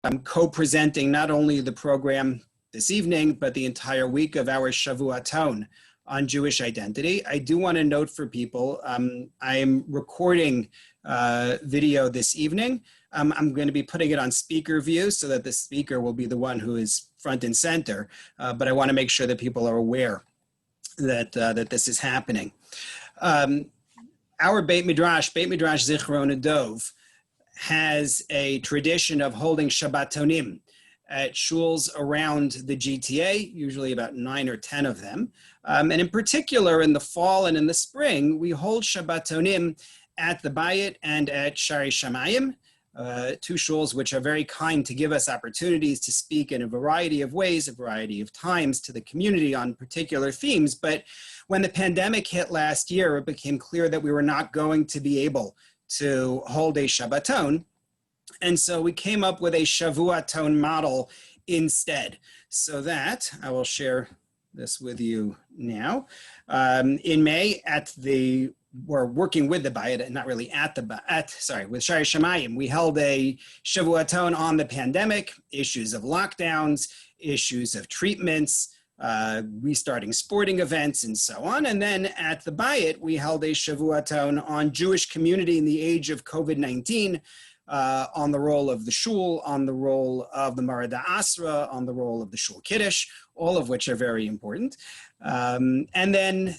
I'm co-presenting not only the program this evening, but the entire week of our Shavuaton on Jewish identity. I do want to note for people, I am recording video this evening. I'm going to be putting it on speaker view so that the speaker will be the one who is front and center, but I want to make sure that people are aware that, that this is happening. Our Beit Midrash Zichron and Dov, has a tradition of holding Shabbatonim at shuls around the GTA, usually about 9 or 10 of them. And in particular, in the fall and in the spring, we hold Shabbatonim at the Beit and at Shari Shamayim, two shuls which are very kind to give us opportunities to speak in a variety of ways, a variety of times to the community on particular themes. But when the pandemic hit last year, it became clear that we were not going to be able to hold a Shabbaton. And so we came up with a Shavuaton model instead. So that, I will share this with you now. In May, we're working with the Beit, not really with Shari Shamayim, we held a Shavuaton on the pandemic, issues of lockdowns, issues of treatments, restarting sporting events and so on. And then at the Beit, we held a Shavuaton on Jewish community in the age of COVID-19, on the role of the shul, on the role of the Marada Asra, on the role of the shul Kiddush, all of which are very important. And then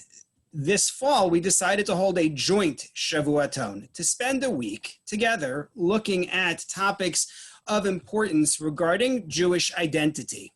this fall, we decided to hold a joint Shavuaton to spend a week together looking at topics of importance regarding Jewish identity.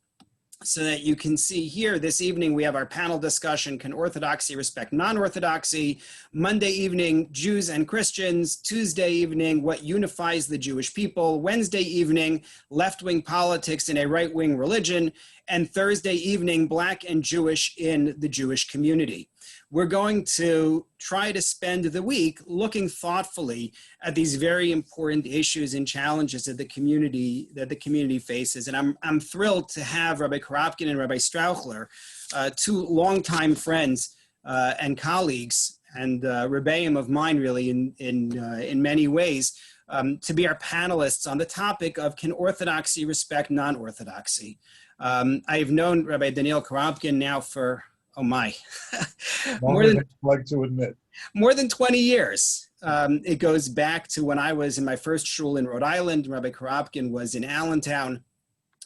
So that you can see here, this evening we have our panel discussion, Can Orthodoxy Respect Non-Orthodoxy? Monday evening, Jews and Christians. Tuesday evening, What Unifies the Jewish People? Wednesday evening, Left-Wing Politics in a Right-Wing Religion. And Thursday evening, Black and Jewish in the Jewish Community. We're going to try to spend the week looking thoughtfully at these very important issues and challenges that the community faces. And I'm thrilled to have Rabbi Korobkin and Rabbi Strauchler, two longtime friends and colleagues, and Rabbeim of mine really in many ways, to be our panelists on the topic of Can Orthodoxy Respect Non-Orthodoxy? I've known Rabbi Daniel Korobkin now for, oh my, more than 20 years. It goes back to when I was in my first shul in Rhode Island. Rabbi Korobkin was in Allentown.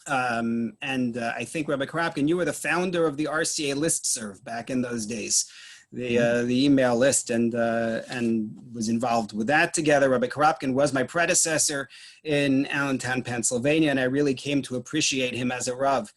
And I think, Rabbi Korobkin, you were the founder of the RCA listserv back in those days, the email list, and was involved with that together. Rabbi Korobkin was my predecessor in Allentown, Pennsylvania, and I really came to appreciate him as a Rav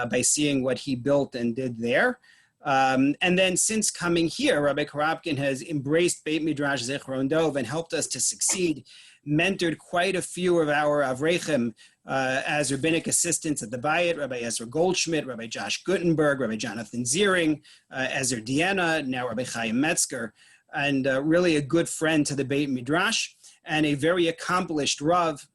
by seeing what he built and did there. And then since coming here, Rabbi Korobkin has embraced Beit Midrash Zichron Dov and helped us to succeed, mentored quite a few of our Avreichim as rabbinic assistants at the Beit, Rabbi Ezra Goldschmidt, Rabbi Josh Gutenberg, Rabbi Jonathan Ziering, Ezra Deanna, now Rabbi Chaim Metzger, and really a good friend to the Beit Midrash and a very accomplished Rav,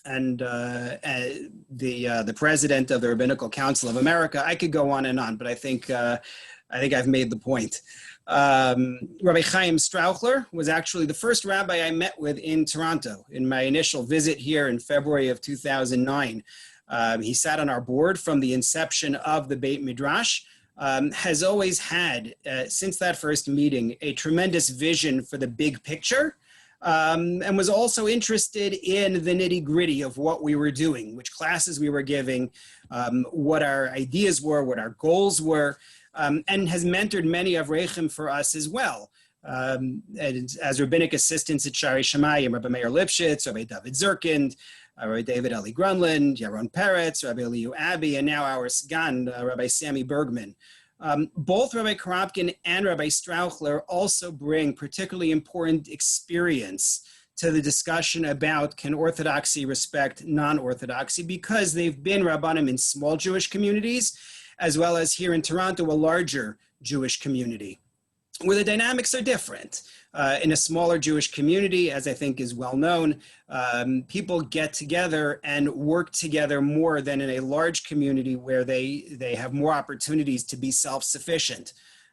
and the president of the Rabbinical Council of America. I could go on, but I think I've made the point. Rabbi Chaim Strauchler was actually the first rabbi I met with in Toronto in my initial visit here in February of 2009. He sat on our board from the inception of the Beit Midrash, has always had, since that first meeting, a tremendous vision for the big picture, and was also interested in the nitty-gritty of what we were doing, which classes we were giving, what our ideas were, what our goals were, and has mentored many of Avreichim for us as well. And as rabbinic assistants at Shari Shamayim, Rabbi Meir Lipschitz, Rabbi David Zirkind, Rabbi David Eli Grunland, Yaron Peretz, Rabbi Eliu Abbey, and now our Sgan, Rabbi Sammy Bergman. Both Rabbi Korobkin and Rabbi Strauchler also bring particularly important experience to the discussion about Can Orthodoxy Respect Non-Orthodoxy, because they've been Rabbanim in small Jewish communities, as well as here in Toronto, a larger Jewish community, where the dynamics are different. In a smaller Jewish community, as I think is well known, people get together and work together more than in a large community where they have more opportunities to be self-sufficient.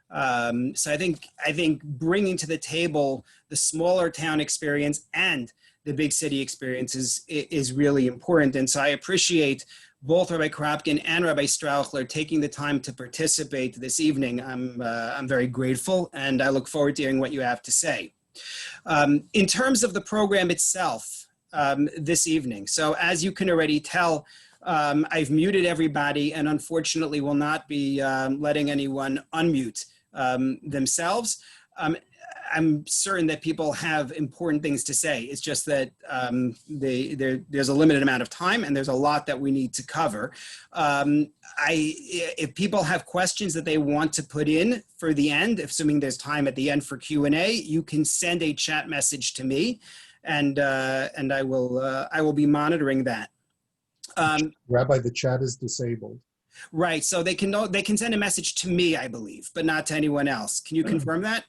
So I think bringing to the table the smaller town experience and the big city experience is really important. And so I appreciate both Rabbi Korobkin and Rabbi Strauchler taking the time to participate this evening. I'm very grateful, and I look forward to hearing what you have to say. In terms of the program itself this evening, so as you can already tell, I've muted everybody and unfortunately will not be letting anyone unmute themselves. I'm certain that people have important things to say. It's just that there's a limited amount of time and there's a lot that we need to cover. If people have questions that they want to put in for the end, assuming there's time at the end for Q&A, you can send a chat message to me, and I will be monitoring that. Rabbi, the chat is disabled. Right, so they can send a message to me, I believe, but not to anyone else. Can you confirm that?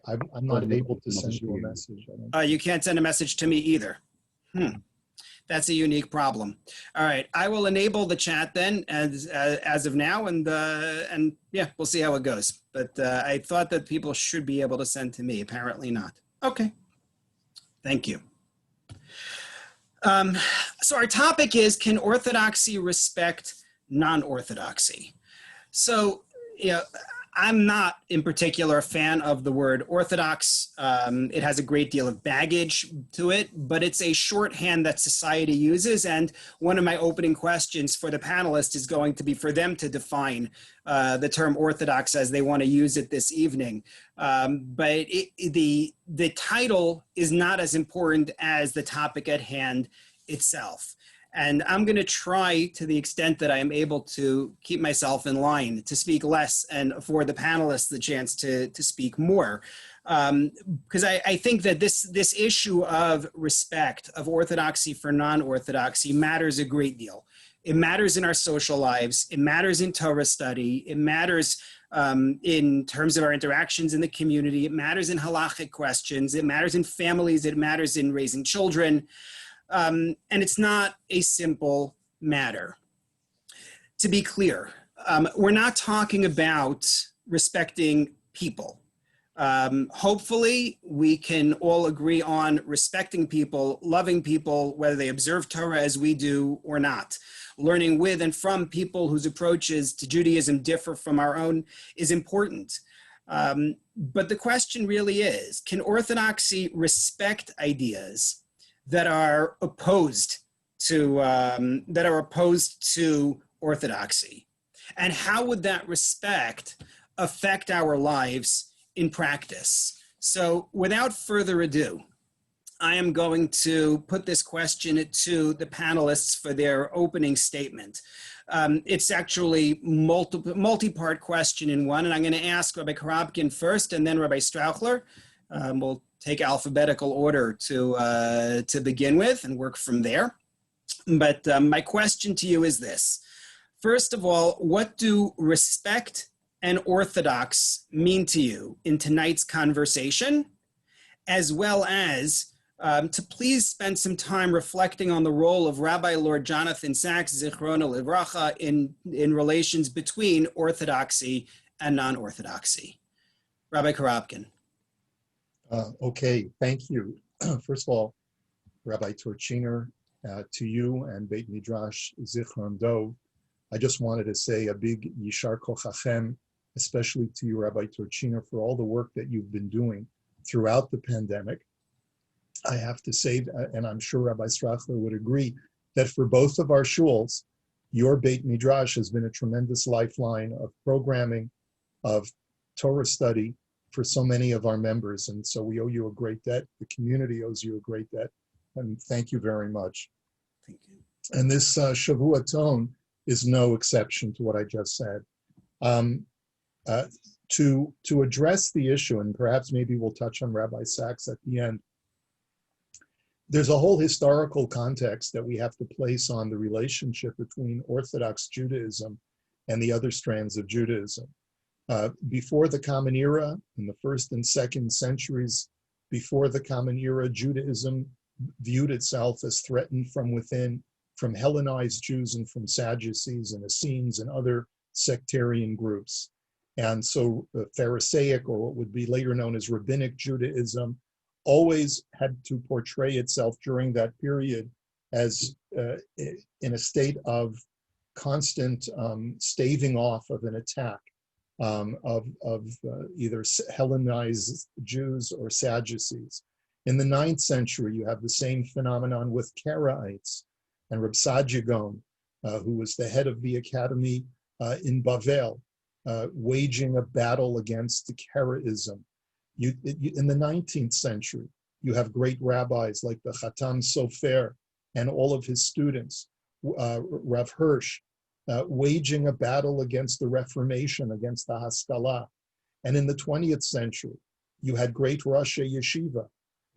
I'm not able to send you a message. You can't send a message to me either. That's a unique problem. All right, I will enable the chat then as of now, and yeah, we'll see how it goes. But I thought that people should be able to send to me. Apparently not. Okay, thank you. So our topic is, can Orthodoxy respect non-Orthodoxy? So, I'm not in particular a fan of the word Orthodox. It has a great deal of baggage to it, but it's a shorthand that society uses. And one of my opening questions for the panelists is going to be for them to define the term Orthodox as they want to use it this evening. But the title is not as important as the topic at hand itself. And I'm going to try, to the extent that I am able, to keep myself in line, to speak less and afford the panelists the chance to speak more. Because I think that this issue of respect, of orthodoxy for non-orthodoxy, matters a great deal. It matters in our social lives. It matters in Torah study. It matters in terms of our interactions in the community. It matters in halachic questions. It matters in families. It matters in raising children. And it's not a simple matter. To be clear, we're not talking about respecting people. Hopefully, we can all agree on respecting people, loving people, whether they observe Torah as we do or not. Learning with and from people whose approaches to Judaism differ from our own is important. But the question really is, can Orthodoxy respect ideas that are opposed to orthodoxy? And how would that respect affect our lives in practice? So without further ado, I am going to put this question to the panelists for their opening statement. It's actually multi-part question in one, and I'm going to ask Rabbi Korobkin first and then Rabbi Strauchler. We'll take alphabetical order to begin with and work from there. But my question to you is this. First of all, what do respect and orthodox mean to you in tonight's conversation, as well as to please spend some time reflecting on the role of Rabbi Lord Jonathan Sacks, Zichron Livracha, in relations between orthodoxy and non-orthodoxy. Rabbi Korobkin. Okay, thank you. First of all, Rabbi Torczyner, to you and Beit Midrash Zichron Dov, I just wanted to say a big Yishar Kochachem, especially to you, Rabbi Torczyner, for all the work that you've been doing throughout the pandemic. I have to say, and I'm sure Rabbi Strauchler would agree, that for both of our shuls, your Beit Midrash has been a tremendous lifeline of programming, of Torah study, for so many of our members. And so we owe you a great debt. The community owes you a great debt. And thank you very much. Thank you. And this Shavua tone is no exception to what I just said. To address the issue, and perhaps maybe we'll touch on Rabbi Sacks at the end, there's a whole historical context that we have to place on the relationship between Orthodox Judaism and the other strands of Judaism. Before the Common Era, in the 1st and 2nd centuries before the Common Era, Judaism viewed itself as threatened from within, from Hellenized Jews and from Sadducees and Essenes and other sectarian groups. And so Pharisaic, or what would be later known as Rabbinic Judaism, always had to portray itself during that period as in a state of constant staving off of an attack of either Hellenized Jews or Sadducees. In the 9th century, you have the same phenomenon with Karaites and Reb Saadia Gaon, who was the head of the academy in Bavel, waging a battle against Karaism. In the 19th century, you have great rabbis like the Chatam Sofer and all of his students, Rav Hirsch, waging a battle against the Reformation, against the Haskalah. And in the 20th century, you had great Rosh Yeshiva,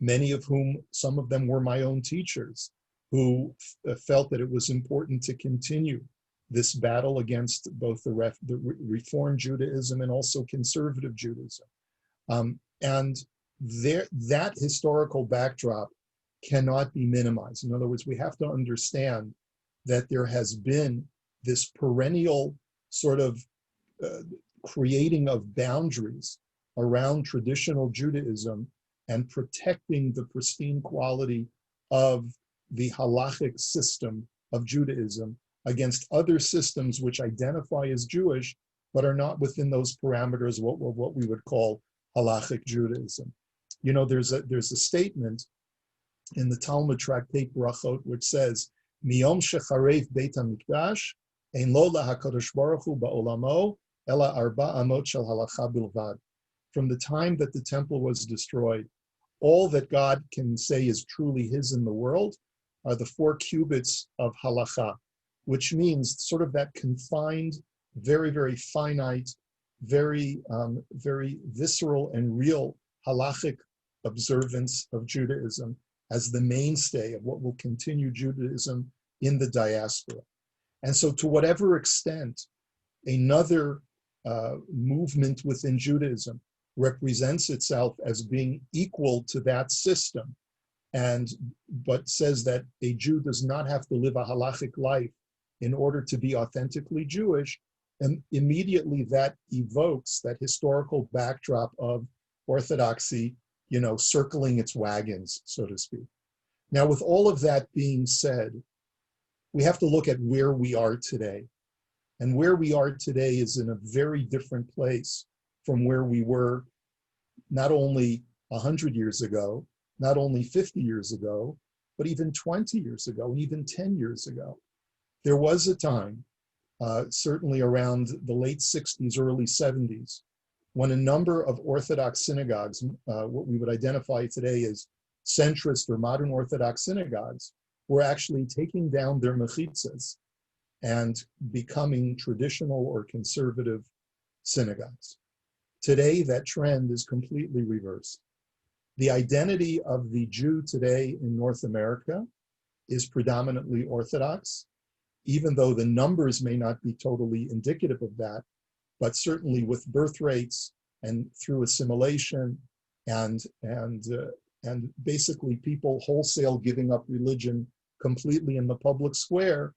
many of whom, some of them were my own teachers, who felt that it was important to continue this battle against both the Reform Judaism and also conservative Judaism. And that historical backdrop cannot be minimized. In other words, we have to understand that there has been this perennial sort of creating of boundaries around traditional Judaism and protecting the pristine quality of the halachic system of Judaism against other systems which identify as Jewish, but are not within those parameters of what we would call halachic Judaism. You know, there's a statement in the Talmud tractate Brachot which says, "Miyom shecharev Beit HaMikdash, ein lo lahakadosh baruch hu ba'olamo, ela arba amot shel halacha bilvad." From the time that the temple was destroyed, all that God can say is truly his in the world are the 4 cubits of halacha, which means sort of that confined, very, very finite, very, very visceral and real halachic observance of Judaism as the mainstay of what will continue Judaism in the diaspora. And so to whatever extent another movement within Judaism represents itself as being equal to that system, but says that a Jew does not have to live a halachic life in order to be authentically Jewish, and immediately that evokes that historical backdrop of orthodoxy, you know, circling its wagons, so to speak. Now, with all of that being said, we have to look at where we are today. And where we are today is in a very different place from where we were not only 100 years ago, not only 50 years ago, but even 20 years ago, and even 10 years ago. There was a time, certainly around the late 60s, early 70s, when a number of Orthodox synagogues, what we would identify today as centrist or modern Orthodox synagogues, were actually taking down their mechitzas and becoming traditional or conservative synagogues. Today, that trend is completely reversed. The identity of the Jew today in North America is predominantly Orthodox, even though the numbers may not be totally indicative of that, but certainly with birth rates and through assimilation and basically people wholesale giving up religion completely in the public square,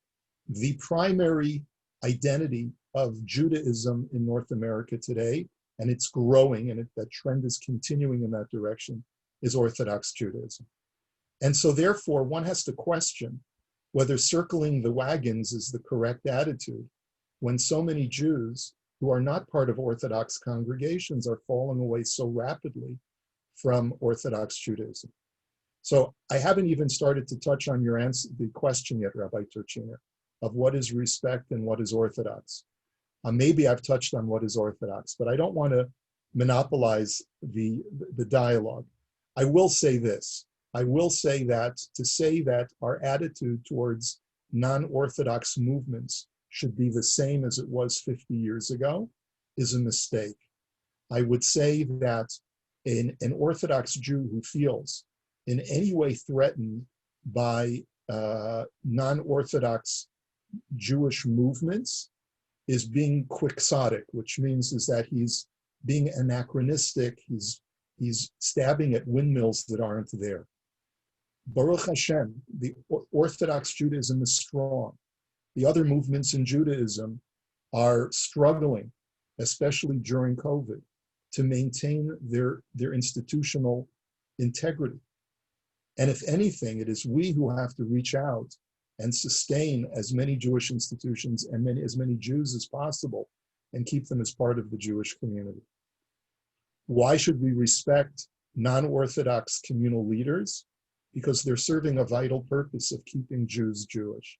the primary identity of Judaism in North America today, and it's growing, and that trend is continuing in that direction, is Orthodox Judaism. And so therefore, one has to question whether circling the wagons is the correct attitude when so many Jews who are not part of Orthodox congregations are falling away so rapidly from Orthodox Judaism. So I haven't even started to touch on the question yet, Rabbi Torczyner, of what is respect and what is Orthodox. Maybe I've touched on what is Orthodox, but I don't want to monopolize the dialogue. I will say this. I will say that to say that our attitude towards non-Orthodox movements should be the same as it was 50 years ago is a mistake. I would say that an Orthodox Jew who feels in any way threatened by non-Orthodox Jewish movements is being quixotic, which means is that he's being anachronistic, he's stabbing at windmills that aren't there. Baruch Hashem, the Orthodox Judaism is strong. The other movements in Judaism are struggling, especially during COVID, to maintain their institutional integrity. And if anything, it is we who have to reach out and sustain as many Jewish institutions and as many Jews as possible and keep them as part of the Jewish community. Why should we respect non-Orthodox communal leaders? Because they're serving a vital purpose of keeping Jews Jewish.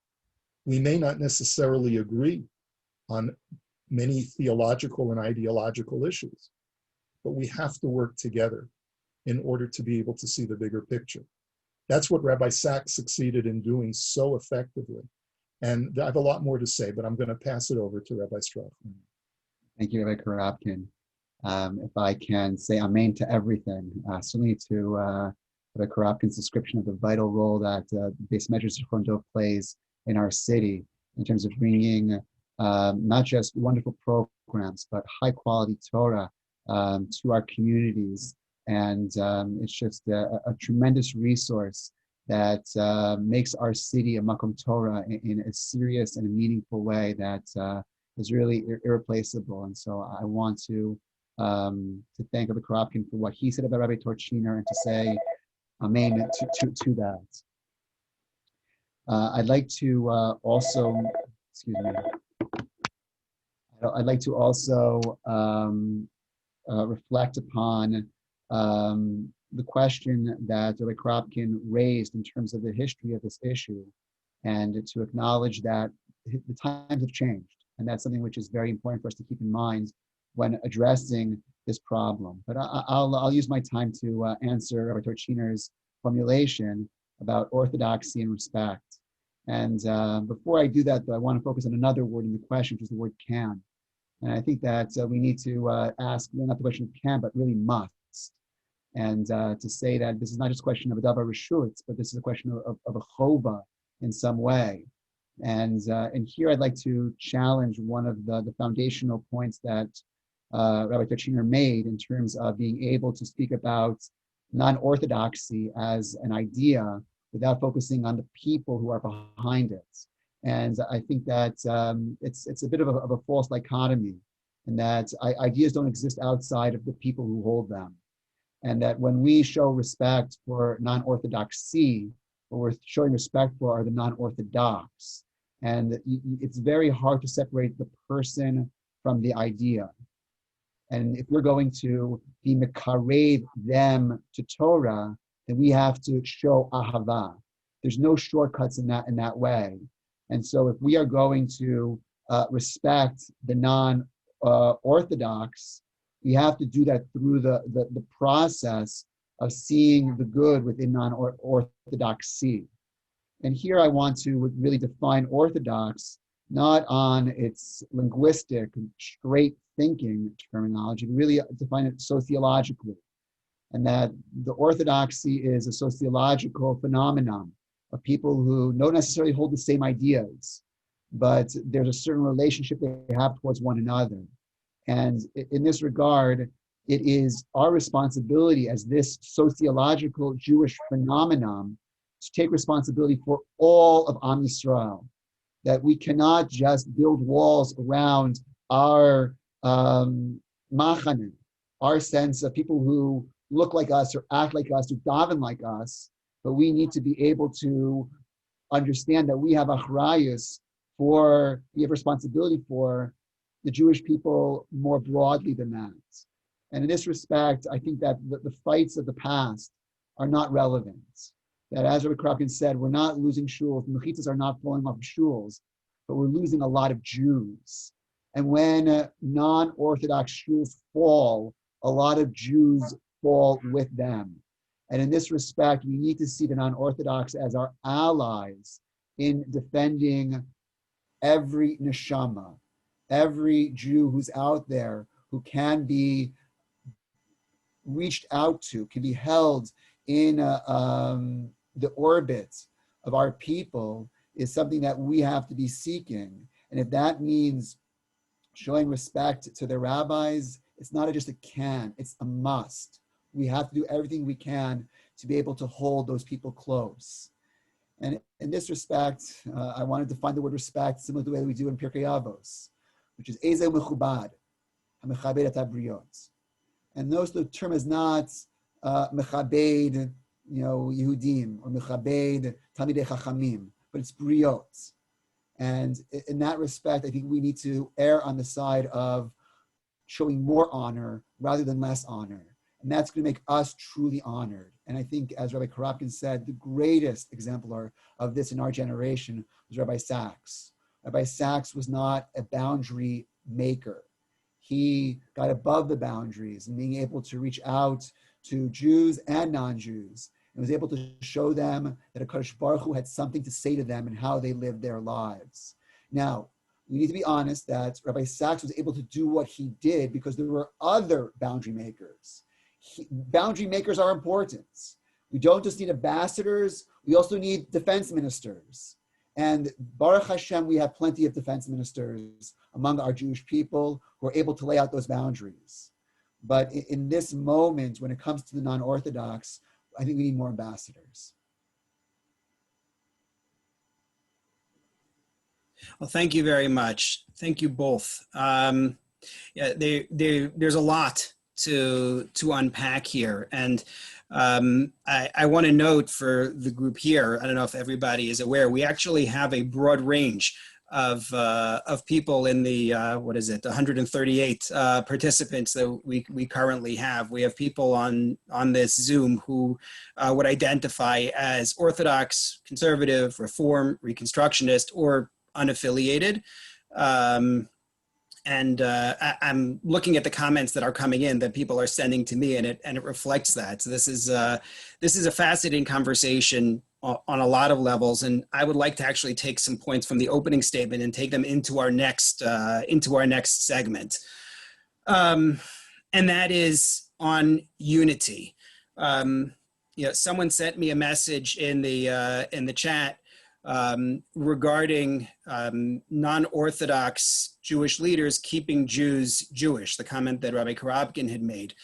We may not necessarily agree on many theological and ideological issues, but we have to work together in order to be able to see the bigger picture. That's what Rabbi Sachs succeeded in doing so effectively. And I have a lot more to say, but I'm going to pass it over to Rabbi Strauchler. Thank you, Rabbi Korobkin. If I can say amen to everything, certainly to Rabbi Korobkin's description of the vital role that Beis Medrash Zichron plays in our city in terms of bringing not just wonderful programs, but high quality Torah to our communities. And it's just a tremendous resource that makes our city a Makom Torah in a serious and a meaningful way that is really irreplaceable. And so I want to thank Rabbi Korobkin for what he said about Rabbi Torczyner and to say amen to that. I'd like to also, excuse me, I'd like to also reflect upon the question that Rabbi Korobkin raised in terms of the history of this issue, and to acknowledge that the times have changed. And that's something which is very important for us to keep in mind when addressing this problem. But I'll use my time to answer Rabbi Torczyner's formulation about orthodoxy and respect. And before I do that, though, I want to focus on another word in the question, which is the word can. And I think that we need to ask, not the question of can, but really must. And to say that this is not just a question of a davar reshutz, but this is a question of a chova in some way. And here I'd like to challenge one of the foundational points that Rabbi Torczyner made in terms of being able to speak about non-orthodoxy as an idea without focusing on the people who are behind it. And I think that it's a bit of a false dichotomy, in that ideas don't exist outside of the people who hold them. And that when we show respect for non-orthodoxy, what we're showing respect for are the non-orthodox. And it's very hard to separate the person from the idea. And if we're going to be mekarev them to Torah, then we have to show ahava. There's no shortcuts in that way. And so if we are going to respect the non-orthodox, we have to do that through the process of seeing the good within non-orthodoxy. And here I want to really define orthodox not on its linguistic, straight thinking terminology, but really define it sociologically. And that the orthodoxy is a sociological phenomenon of people who don't necessarily hold the same ideas, but there's a certain relationship they have towards one another. And in this regard, it is our responsibility as this sociological Jewish phenomenon to take responsibility for all of Am Yisrael, that we cannot just build walls around our machane, our sense of people who look like us or act like us or daven like us, but we need to be able to understand that we have achrayus we have responsibility for the Jewish people more broadly than that. And in this respect, I think that the fights of the past are not relevant. That as Rabbi Korobkin said, we're not losing shuls, mechitzas are not falling off of shuls, but we're losing a lot of Jews. And when non-Orthodox shuls fall, a lot of Jews fall with them. And in this respect, we need to see the non-Orthodox as our allies in defending every neshama, every Jew who's out there who can be reached out to, can be held in the orbit of our people, is something that we have to be seeking. And if that means showing respect to the rabbis, it's not just a can, it's a must. We have to do everything we can to be able to hold those people close. And in this respect, I want to define the word respect similar to the way we do in Pirkei Avos, which is Ezeh Mechubad, HaMechabed et HaBriot. And notice the term is not mechabed, Yehudim, or mechabed Talmidei Chachamim, but it's briot. And in that respect, I think we need to err on the side of showing more honor rather than less honor. And that's going to make us truly honored. And I think, as Rabbi Korobkin said, the greatest exemplar of this in our generation was Rabbi Sachs. Rabbi Sachs was not a boundary maker. He got above the boundaries and being able to reach out to Jews and non-Jews, and was able to show them that HaKadosh Baruch Hu had something to say to them and how they lived their lives. Now, we need to be honest that Rabbi Sachs was able to do what he did because there were other boundary makers. Boundary makers are important. We don't just need ambassadors, we also need defense ministers. And Baruch Hashem, we have plenty of defense ministers among our Jewish people who are able to lay out those boundaries. But in this moment, when it comes to the non-Orthodox, I think we need more ambassadors. Well, thank you very much. Thank you both. There's a lot to unpack here. And I want to note for the group here, I don't know if everybody is aware, we actually have a broad range of people in the, 138 participants that we currently have. We have people on this Zoom who would identify as Orthodox, Conservative, Reform, Reconstructionist, or unaffiliated. I'm looking at the comments that are coming in that people are sending to me, and it reflects that. So this is a fascinating conversation on a lot of levels, and I would like to actually take some points from the opening statement and take them into our next segment, and that is on unity. Someone sent me a message in the chat regarding non-Orthodox Jewish leaders keeping Jews Jewish, the comment that Rabbi Korobkin had made,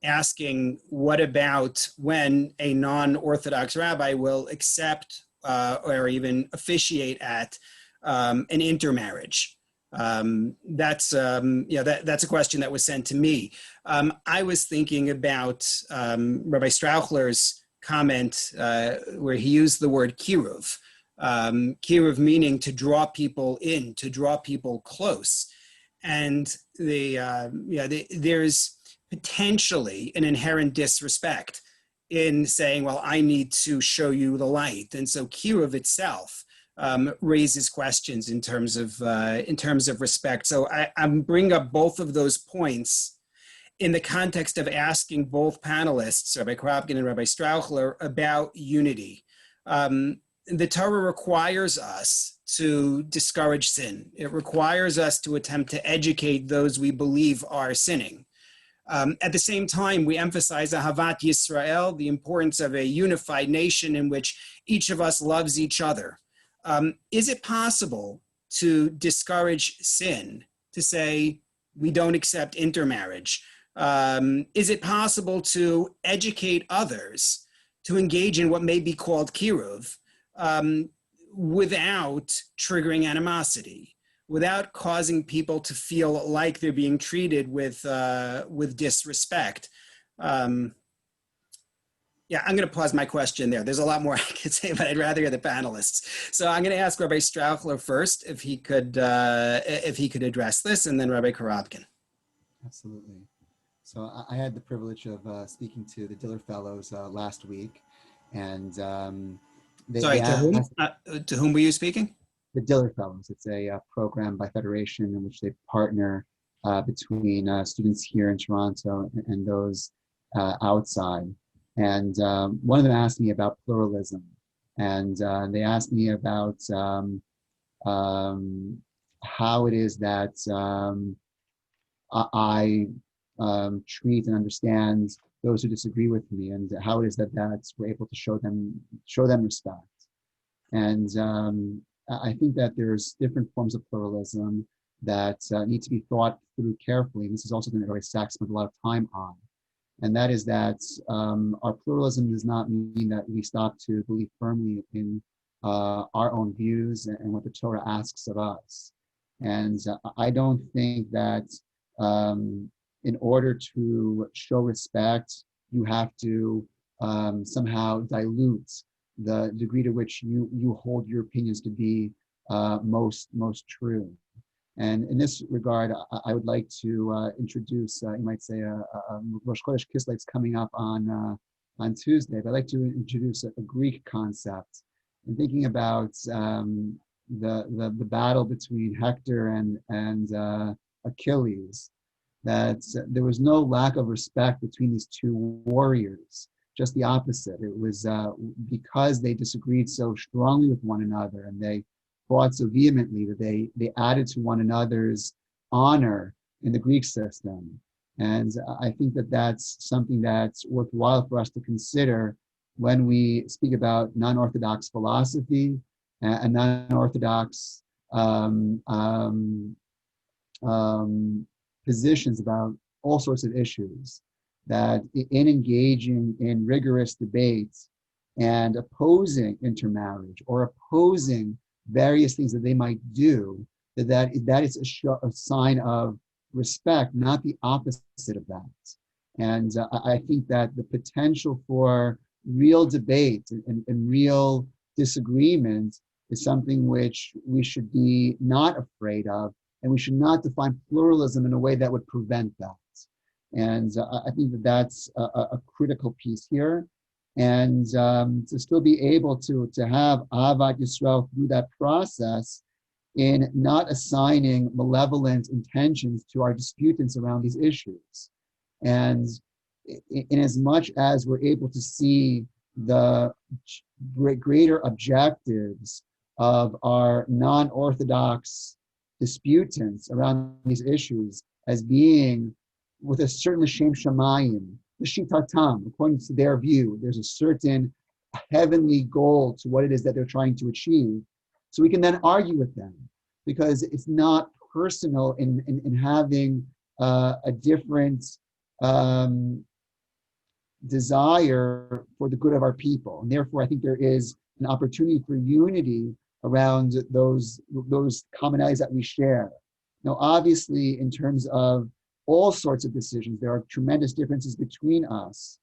asking what about when a non-Orthodox rabbi will accept or even officiate at an intermarriage. That's a question that was sent to me. I was thinking about Rabbi Strauchler's comment where he used the word kiruv. Kiruv meaning to draw people in, to draw people close. And there's potentially an inherent disrespect in saying, well, I need to show you the light. And so kiruv itself raises questions in terms of respect. So I'm bringing up both of those points in the context of asking both panelists, Rabbi Korobkin and Rabbi Strauchler, about unity. The Torah requires us to discourage sin. It requires us to attempt to educate those we believe are sinning. At the same time, we emphasize Ahavat Yisrael, the importance of a unified nation in which each of us loves each other. Is it possible to discourage sin, to say we don't accept intermarriage? Is it possible to educate others to engage in what may be called kiruv without triggering animosity, without causing people to feel like they're being treated with disrespect? I'm going to pause my question there. There's a lot more I could say, but I'd rather hear the panelists. So I'm going to ask Rabbi Strauchler first, if he could address this, and then Rabbi Korobkin. Absolutely. So I had the privilege of speaking to the Diller Fellows last week, and to whom were you speaking? The Diller Fellows. It's a program by Federation in which they partner between students here in Toronto and those outside. And one of them asked me about pluralism, and they asked me about how it is that I treat and understand those who disagree with me, and how it is that we're able to show them respect. And I think that there's different forms of pluralism that need to be thought through carefully. And this is also something that Rabbi Sachs spent a lot of time on. And that is that our pluralism does not mean that we stop to believe firmly in our own views and what the Torah asks of us. And I don't think that in order to show respect, you have to somehow dilute the degree to which you hold your opinions to be most true. And in this regard, I would like to introduce, you might say, Rosh Chodesh Kislev coming up on Tuesday, but I'd like to introduce a Greek concept. And thinking about the battle between Hector and Achilles, that there was no lack of respect between these two warriors, just the opposite. It was because they disagreed so strongly with one another and they fought so vehemently that they added to one another's honor in the Greek system. And I think that that's something that's worthwhile for us to consider when we speak about non-Orthodox philosophy and non-Orthodox positions about all sorts of issues, that in engaging in rigorous debates and opposing intermarriage or opposing various things that they might do, that is a sign of respect, not the opposite of that. And I think that the potential for real debate and real disagreement is something which we should be not afraid of, and we should not define pluralism in a way that would prevent that. And I think that that's a critical piece here. And to still be able to have Ahavat Yisrael through that process in not assigning malevolent intentions to our disputants around these issues. And in as much as we're able to see the greater objectives of our non-Orthodox disputants around these issues as being with a certain L'Shem Shamayim, the Shitatam, according to their view, there's a certain heavenly goal to what it is that they're trying to achieve. So we can then argue with them, because it's not personal in having a different desire for the good of our people. And therefore, I think there is an opportunity for unity around those commonalities that we share. Now, obviously, in terms of all sorts of decisions, there are tremendous differences between us.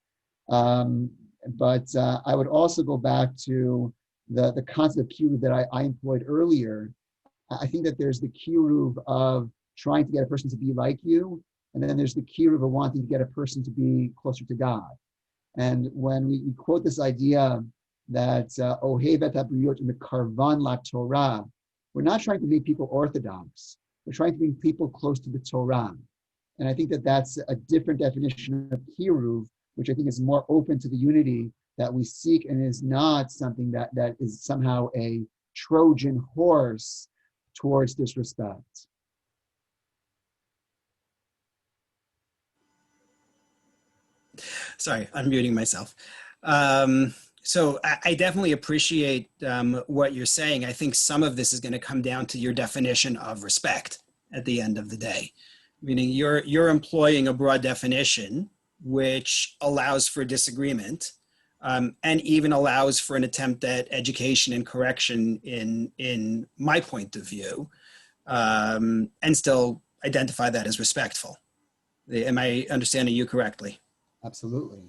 But I would also go back to the concept of kiruv that I employed earlier. I think that there's the kiruv of trying to get a person to be like you, and then there's the kiruv of wanting to get a person to be closer to God. And when we quote this idea that Ohevet HaBriyot in the Karvan La Torah, we're not trying to make people orthodox. We're trying to bring people close to the Torah. And I think that that's a different definition of kiruv, which I think is more open to the unity that we seek, and is not something that is somehow a Trojan horse towards disrespect. Sorry, unmuting myself. So I definitely appreciate what you're saying. I think some of this is going to come down to your definition of respect at the end of the day. Meaning you're employing a broad definition which allows for disagreement and even allows for an attempt at education and correction in my point of view, and still identify that as respectful. Am I understanding you correctly? Absolutely.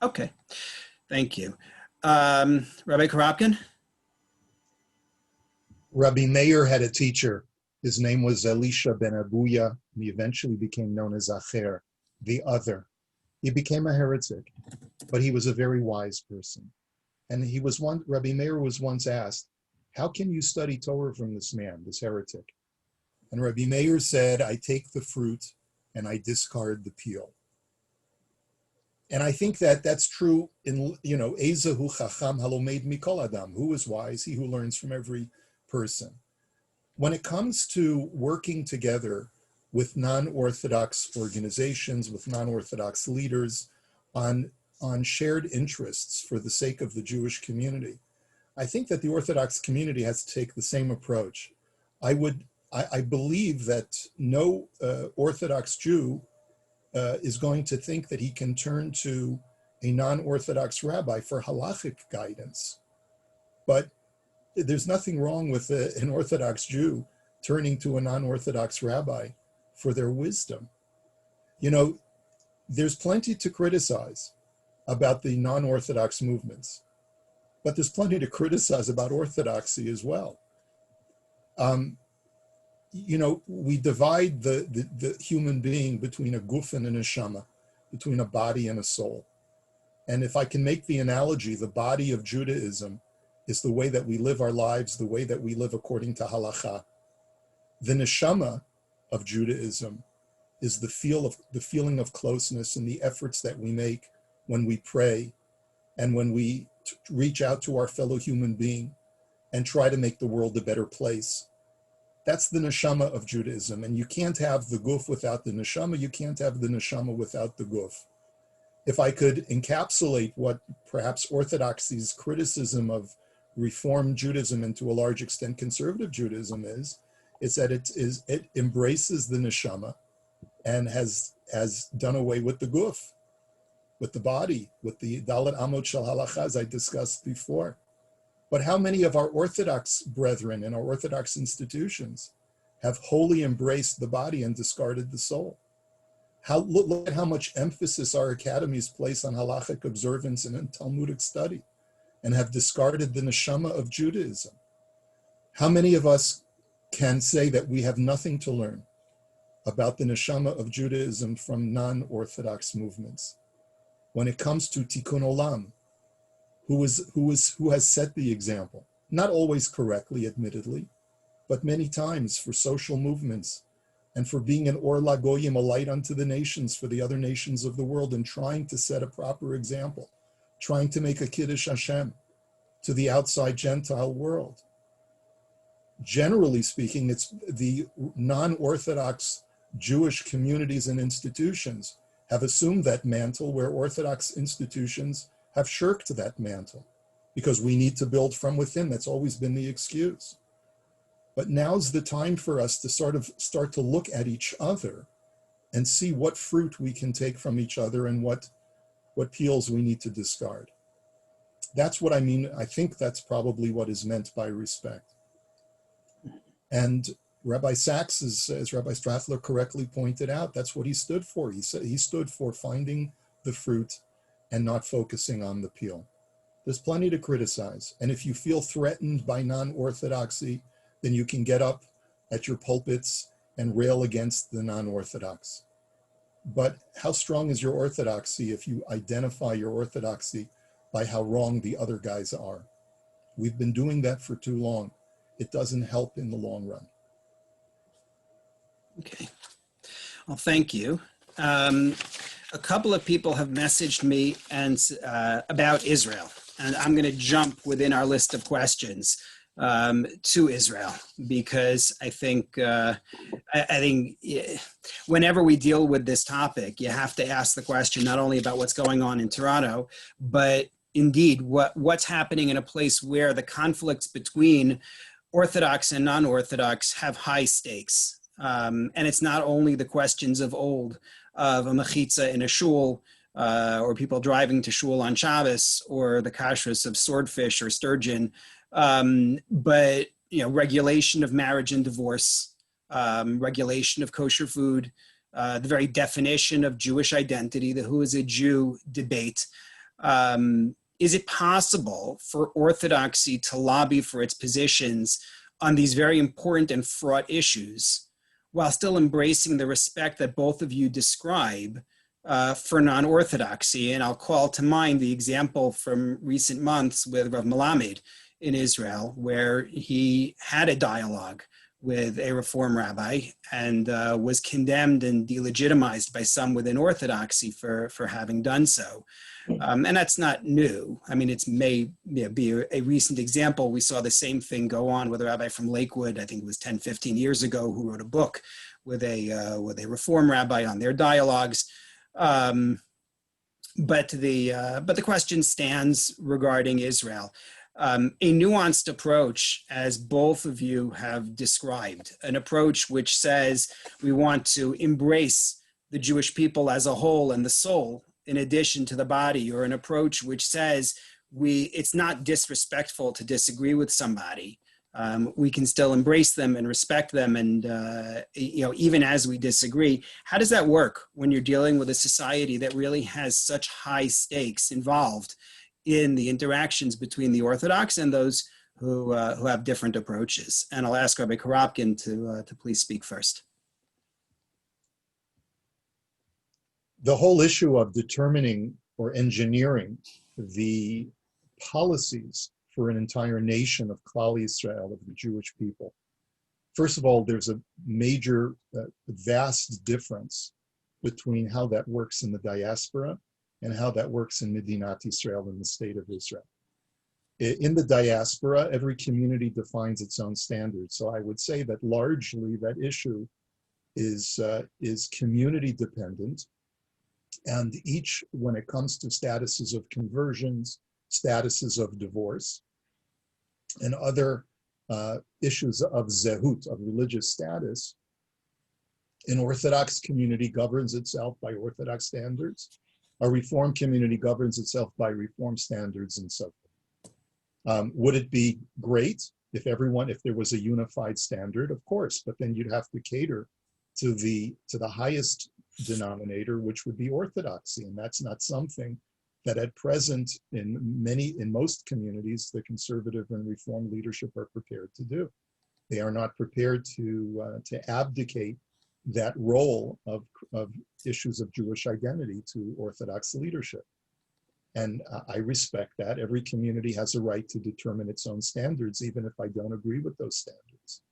Okay, thank you. Rabbi Korobkin? Rabbi Meir had a teacher. His name was Elisha ben Abuya, and he eventually became known as Acher, the other. He became a heretic, but he was a very wise person. And Rabbi Meir was once asked, how can you study Torah from this man, this heretic? And Rabbi Meir said, I take the fruit and I discard the peel. And I think that that's true in, Ezehu Chacham Halomed Mikol Adam, who is wise, he who learns from every person. When it comes to working together with non-Orthodox organizations, with non-Orthodox leaders on shared interests for the sake of the Jewish community, I think that the Orthodox community has to take the same approach. I believe that no Orthodox Jew is going to think that he can turn to a non-Orthodox rabbi for halachic guidance. But there's nothing wrong with an Orthodox Jew turning to a non-Orthodox rabbi for their wisdom. You know, there's plenty to criticize about the non-Orthodox movements, but there's plenty to criticize about Orthodoxy as well. You know, we divide the human being between a guf and a neshama, between a body and a soul. And if I can make the analogy, the body of Judaism is the way that we live our lives, the way that we live according to halacha. The neshama of Judaism is the feeling of closeness and the efforts that we make when we pray and when we reach out to our fellow human being and try to make the world a better place. That's the neshama of Judaism. And you can't have the guf without the neshama. You can't have the neshama without the guf. If I could encapsulate what perhaps Orthodoxy's criticism of Reform Judaism and to a large extent conservative Judaism is that it embraces the neshama and has done away with the guf, with the body, with the Dalet Amot Shel Halacha, as I discussed before. But how many of our Orthodox brethren in our Orthodox institutions have wholly embraced the body and discarded the soul? Look at how much emphasis our academies place on halachic observance and in Talmudic study, and have discarded the neshama of Judaism. How many of us can say that we have nothing to learn about the neshama of Judaism from non-Orthodox movements? When it comes to Tikkun Olam, who has set the example, not always correctly, admittedly, but many times for social movements and for being an Or LaGoyim, a light unto the nations for the other nations of the world, and trying to set a proper example, trying to make a Kiddush Hashem to the outside Gentile world. Generally speaking, it's the non-Orthodox Jewish communities and institutions have assumed that mantle, where Orthodox institutions have shirked that mantle because we need to build from within. That's always been the excuse. But now's the time for us to sort of start to look at each other and see what fruit we can take from each other and what peels we need to discard. That's what I mean. I think that's probably what is meant by respect. And Rabbi Sachs, as Rabbi Strauchler correctly pointed out, that's what he stood for. He said he stood for finding the fruit and not focusing on the peel. There's plenty to criticize. And if you feel threatened by non-Orthodoxy, then you can get up at your pulpits and rail against the non-Orthodox. But how strong is your orthodoxy if you identify your orthodoxy by how wrong the other guys are? We've been doing that for too long. It doesn't help in the long run. Okay. Well, thank you. A couple of people have messaged me about Israel, and I'm going to jump within our list of questions to Israel, because I think whenever we deal with this topic, you have to ask the question not only about what's going on in Toronto, but indeed what's happening in a place where the conflicts between Orthodox and non-Orthodox have high stakes. And it's not only the questions of old of a mechitza in a shul, or people driving to shul on Shabbos, or the kashrus of swordfish or sturgeon, but regulation of marriage and divorce, regulation of kosher food, the very definition of Jewish identity, the who is a Jew debate. Is it possible for Orthodoxy to lobby for its positions on these very important and fraught issues while still embracing the respect that both of you describe for non-Orthodoxy? And I'll call to mind the example from recent months with Rav Melamed in Israel, where he had a dialogue with a Reform rabbi and was condemned and delegitimized by some within Orthodoxy for having done so. And that's not new. I mean, it may be a recent example. We saw the same thing go on with a rabbi from Lakewood, I think it was 10, 15 years ago, who wrote a book with a Reform rabbi on their dialogues. But the question stands regarding Israel. A nuanced approach, as both of you have described, an approach which says we want to embrace the Jewish people as a whole and the soul in addition to the body, or an approach which says it's not disrespectful to disagree with somebody, we can still embrace them and respect them, and even as we disagree. How does that work when you're dealing with a society that really has such high stakes involved in the interactions between the Orthodox and those who have different approaches? And I'll ask Rabbi Korobkin to please speak first. The whole issue of determining or engineering the policies for an entire nation of Klal Yisrael, of the Jewish people. First of all, there's a major, vast difference between how that works in the diaspora and how that works in Medinat Israel, in the state of Israel. In the diaspora, every community defines its own standards. So I would say that largely that issue is community dependent. And each, when it comes to statuses of conversions, statuses of divorce, and other issues of zehut, of religious status, an Orthodox community governs itself by Orthodox standards. A Reform community governs itself by Reform standards, and so forth. Would it be great if there was a unified standard? Of course, but then you'd have to cater to the highest denominator, which would be Orthodoxy, and that's not something that at present in most communities the conservative and Reform leadership are prepared to do. They are not prepared to abdicate that role of issues of Jewish identity to Orthodox leadership. And I respect that. Every community has a right to determine its own standards, even if I don't agree with those standards.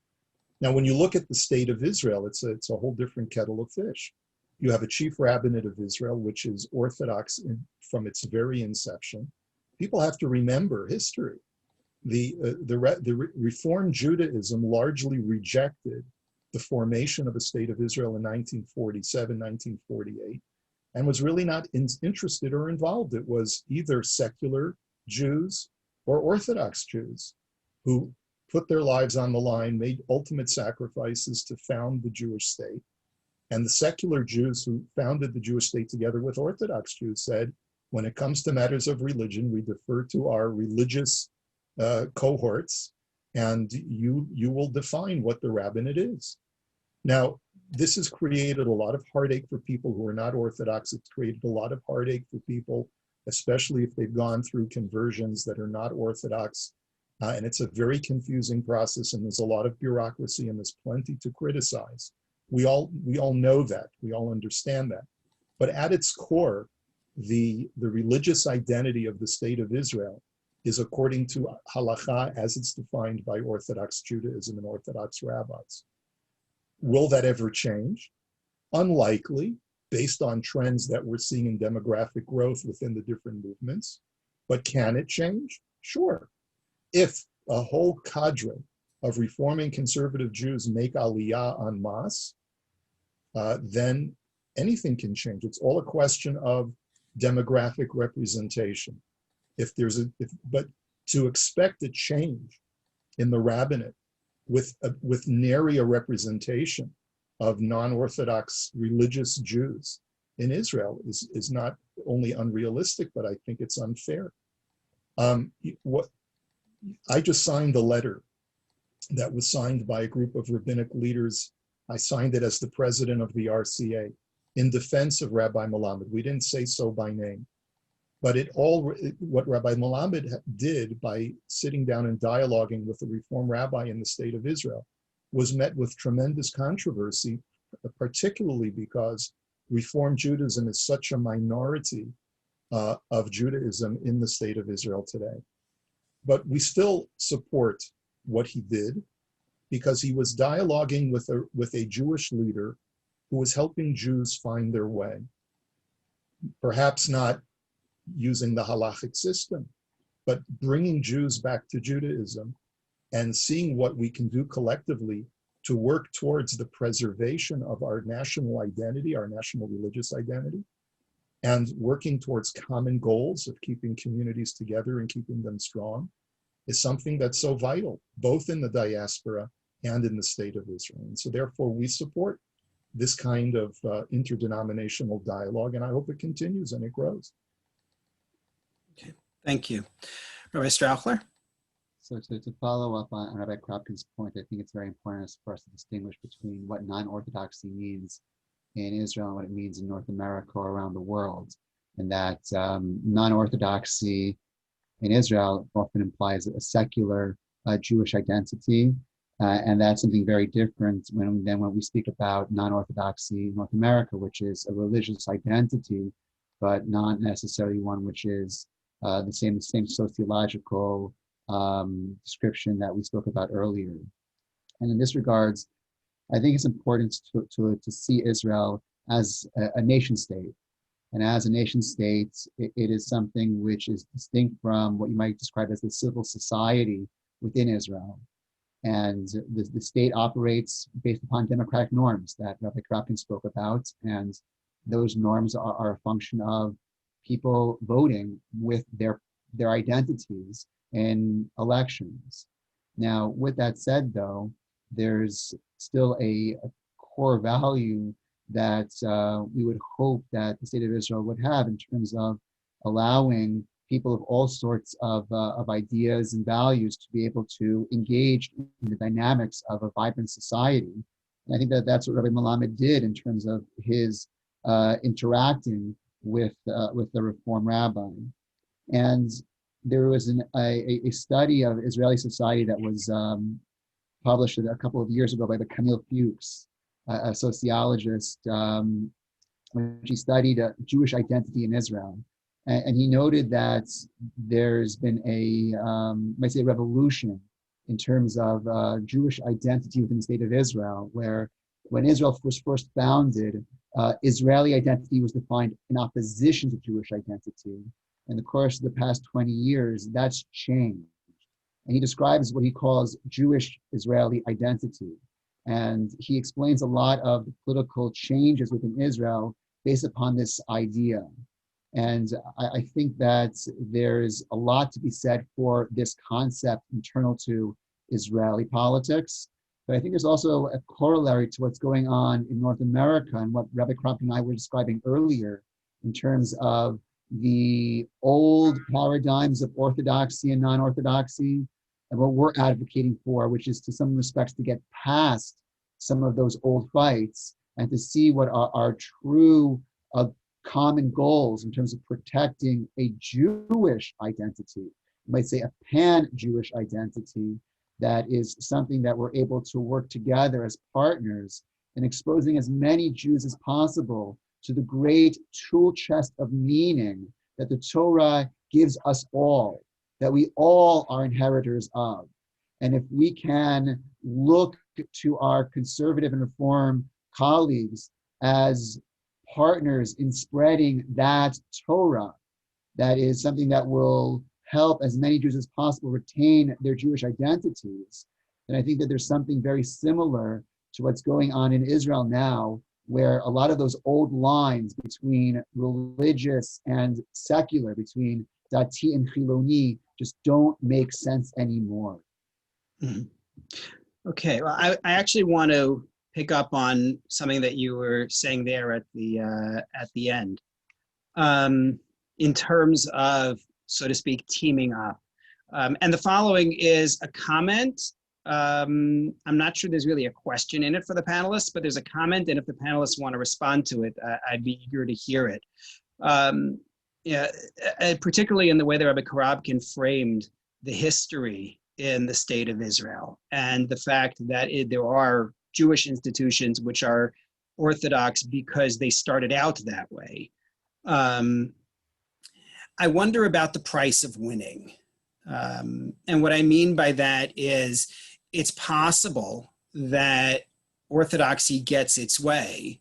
Now, when you look at the state of Israel, it's a whole different kettle of fish. You have a chief rabbinate of Israel, which is Orthodox from its very inception. People have to remember history. The Reform Judaism largely rejected the formation of a state of Israel in 1947, 1948, and was really not interested or involved. It was either secular Jews or Orthodox Jews who put their lives on the line, made ultimate sacrifices to found the Jewish state. And the secular Jews who founded the Jewish state together with Orthodox Jews said, when it comes to matters of religion, we defer to our religious cohorts, and you will define what the rabbinate is. Now, this has created a lot of heartache for people who are not Orthodox. It's created a lot of heartache for people, especially if they've gone through conversions that are not Orthodox. And it's a very confusing process, and there's a lot of bureaucracy, and there's plenty to criticize. We all know that. We all understand that. But at its core, the religious identity of the state of Israel is according to halacha as it's defined by Orthodox Judaism and Orthodox rabbis. Will that ever change? Unlikely, based on trends that we're seeing in demographic growth within the different movements. But can it change? Sure. If a whole cadre of reforming conservative Jews make aliyah en masse, then anything can change. It's all a question of demographic representation. But to expect a change in the rabbinate with nary a representation of non-Orthodox religious Jews in Israel is not only unrealistic, but I think it's unfair. I just signed a letter that was signed by a group of rabbinic leaders. I signed it as the president of the RCA in defense of Rabbi Melamed. We didn't say so by name, but what Rabbi Melamed did by sitting down and dialoguing with the Reform rabbi in the state of Israel was met with tremendous controversy, particularly because Reform Judaism is such a minority of Judaism in the state of Israel today. But we still support what he did because he was dialoguing with a Jewish leader who was helping Jews find their way. Perhaps not using the halachic system, but bringing Jews back to Judaism and seeing what we can do collectively to work towards the preservation of our national identity, our national religious identity, and working towards common goals of keeping communities together and keeping them strong is something that's so vital, both in the diaspora and in the state of Israel. And so therefore we support this kind of interdenominational dialogue, and I hope it continues and it grows. Okay, thank you. Rabbi Strauchler? So to follow up on Rabbi Korobkin's point, I think it's very important for us to distinguish between what non-Orthodoxy means in Israel and what it means in North America or around the world. And that non-Orthodoxy in Israel often implies a secular Jewish identity. And that's something very different when we speak about non-Orthodoxy in North America, which is a religious identity, but not necessarily one which is the same sociological description that we spoke about earlier. And in this regards, I think it's important to see Israel as a nation state. And as a nation state, it is something which is distinct from what you might describe as the civil society within Israel. And the state operates based upon democratic norms that Rabbi Korobkin spoke about. And those norms are a function of people voting with their identities in elections. Now, with that said, though, there's still a core value that we would hope that the state of Israel would have in terms of allowing people of all sorts of ideas and values to be able to engage in the dynamics of a vibrant society. And I think that that's what Rabbi Melamed did in terms of his interacting with the Reform rabbi. And there was a study of Israeli society that was published a couple of years ago by the Camille Fuchs, a sociologist, when she studied Jewish identity in Israel. And he noted that there's been might say, revolution in terms of Jewish identity within the state of Israel, where when Israel was first founded, Israeli identity was defined in opposition to Jewish identity. In the course of the past 20 years, that's changed. And he describes what he calls Jewish Israeli identity. And he explains a lot of the political changes within Israel based upon this idea. And I think that there's a lot to be said for this concept internal to Israeli politics. But I think there's also a corollary to what's going on in North America and what Rabbi Korobkin and I were describing earlier in terms of the old paradigms of orthodoxy and non-orthodoxy and what we're advocating for, which is to some respects to get past some of those old fights and to see what are our true common goals in terms of protecting a Jewish identity. You might say a pan-Jewish identity that is something that we're able to work together as partners in exposing as many Jews as possible to the great tool chest of meaning that the Torah gives us all, that we all are inheritors of. And if we can look to our conservative and reform colleagues as partners in spreading that Torah, that is something that will help as many Jews as possible retain their Jewish identities, then I think that there's something very similar to what's going on in Israel now, where a lot of those old lines between religious and secular, between Dati and Chiloni, just don't make sense anymore. Mm-hmm. Okay, well, I actually want to pick up on something that you were saying there at the end, in terms of, so to speak, teaming up. And the following is a comment. I'm not sure there's really a question in it for the panelists, but there's a comment, and if the panelists want to respond to it, I'd be eager to hear it. Particularly in the way that Rabbi Korobkin framed the history in the state of Israel and the fact that there are Jewish institutions which are Orthodox because they started out that way. I wonder about the price of winning. And what I mean by that is it's possible that Orthodoxy gets its way,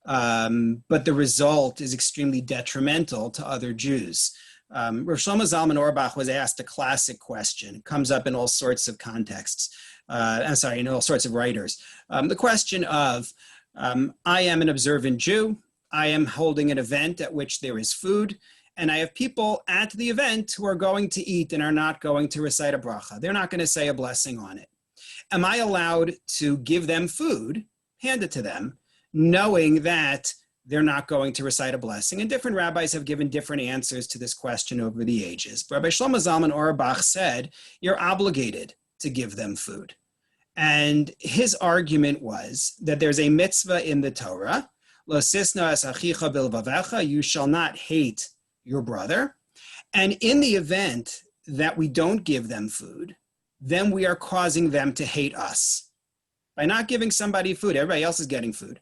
but the result is extremely detrimental to other Jews. Rav Shlomo Zalman Auerbach was asked a classic question. It comes up in all sorts of contexts. In all sorts of writers. The question of, I am an observant Jew, I am holding an event at which there is food, and I have people at the event who are going to eat and are not going to recite a bracha. They're not going to say a blessing on it. Am I allowed to give them food, hand it to them, knowing that they're not going to recite a blessing. And different rabbis have given different answers to this question over the ages. Rabbi Shlomo Zalman Auerbach said, you're obligated to give them food. And his argument was that there's a mitzvah in the Torah, Lo sisna es achicha bilvavecha, you shall not hate your brother. And in the event that we don't give them food, then we are causing them to hate us. By not giving somebody food, everybody else is getting food.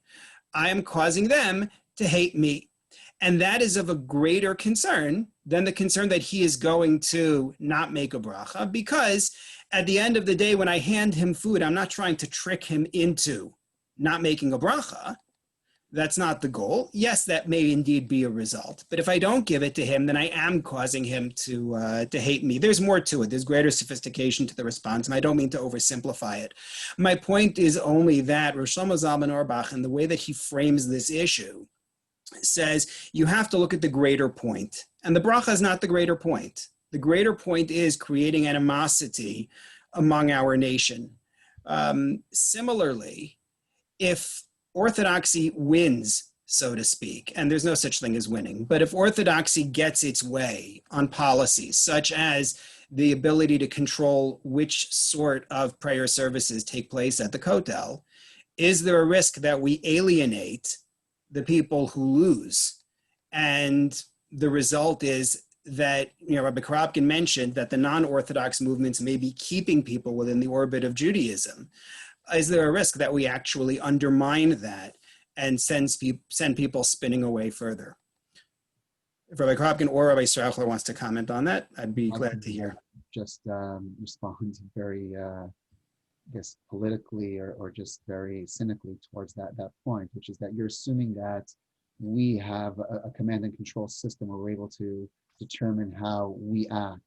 I am causing them to hate me. And that is of a greater concern than the concern that he is going to not make a bracha, because at the end of the day, when I hand him food, I'm not trying to trick him into not making a bracha. That's not the goal. Yes, that may indeed be a result. But if I don't give it to him, then I am causing him to hate me. There's more to it. There's greater sophistication to the response, and I don't mean to oversimplify it. My point is only that Rosh Shlomo Zalman Auerbach, and the way that he frames this issue, says you have to look at the greater point. And the bracha is not the greater point. The greater point is creating animosity among our nation. Similarly, if Orthodoxy wins, so to speak, and there's no such thing as winning, but if Orthodoxy gets its way on policies, such as the ability to control which sort of prayer services take place at the Kotel, is there a risk that we alienate the people who lose? And the result is that, Rabbi Korobkin mentioned that the non-Orthodox movements may be keeping people within the orbit of Judaism. Is there a risk that we actually undermine that and send people spinning away further? If Rabbi Korobkin or Rabbi Strauchler wants to comment on that, I'd be glad to hear. Just respond very, I guess, politically or just very cynically towards that point, which is that you're assuming that we have a command and control system where we're able to determine how we act.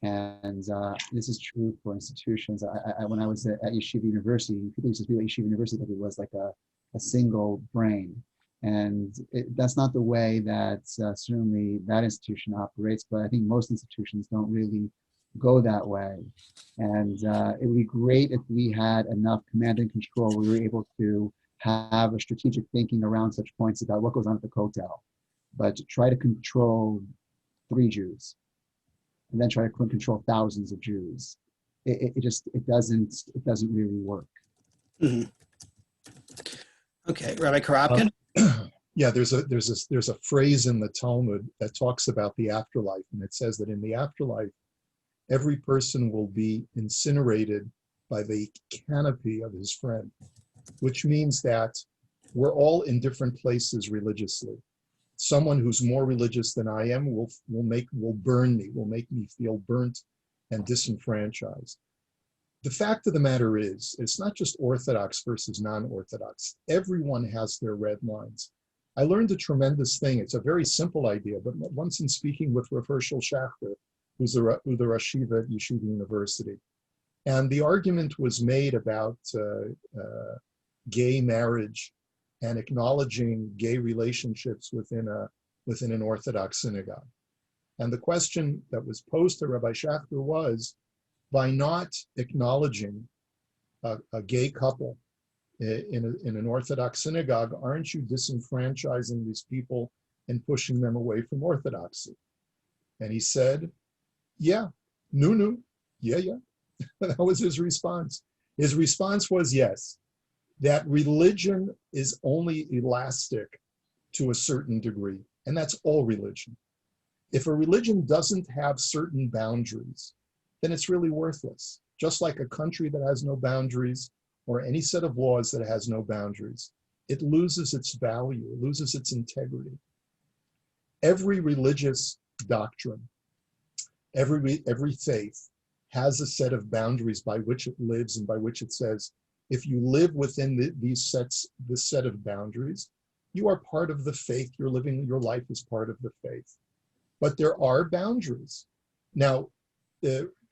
And this is true for institutions. When I was at Yeshiva University, people used to feel at Yeshiva University that it was like a single brain. And that's not the way that certainly that institution operates, but I think most institutions don't really go that way. And it would be great if we had enough command and control. We were able to have a strategic thinking around such points about what goes on at the Kotel. But to try to control 3 Jews, and then try to control thousands of Jews, it doesn't really work. Mm-hmm. Okay, Rabbi Korobkin. Yeah, there's a phrase in the Talmud that talks about the afterlife, and it says that in the afterlife, every person will be incinerated by the canopy of his friend, which means that we're all in different places religiously. Someone who's more religious than I am will burn me, will make me feel burnt and disenfranchised. The fact of the matter is, it's not just Orthodox versus non-Orthodox. Everyone has their red lines. I learned a tremendous thing. It's a very simple idea, but once in speaking with Rav Hershel Schachter, who's the Rosh Yeshiva at Yeshiva University, and the argument was made about gay marriage and acknowledging gay relationships within an Orthodox synagogue. And the question that was posed to Rabbi Schachter was, by not acknowledging a gay couple in an Orthodox synagogue, aren't you disenfranchising these people and pushing them away from Orthodoxy? And he said, yeah, no, yeah. That was his response. His response was yes, that religion is only elastic to a certain degree, and that's all religion. If a religion doesn't have certain boundaries, then it's really worthless. Just like a country that has no boundaries or any set of laws that has no boundaries, it loses its value, it loses its integrity. Every religious doctrine, every faith has a set of boundaries by which it lives and by which it says, if you live within this set of boundaries, you are part of the faith. You're living your life as part of the faith. But there are boundaries. Now,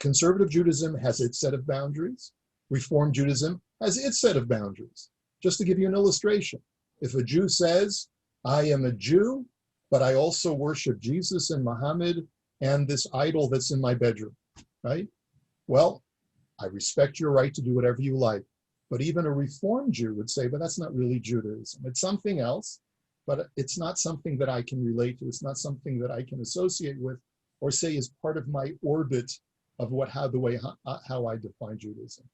conservative Judaism has its set of boundaries. Reform Judaism has its set of boundaries. Just to give you an illustration, if a Jew says, I am a Jew, but I also worship Jesus and Muhammad and this idol that's in my bedroom, right? Well, I respect your right to do whatever you like. But even a Reformed Jew would say, but that's not really Judaism. It's something else, but it's not something that I can relate to. It's not something that I can associate with or say is part of my orbit of how I define Judaism.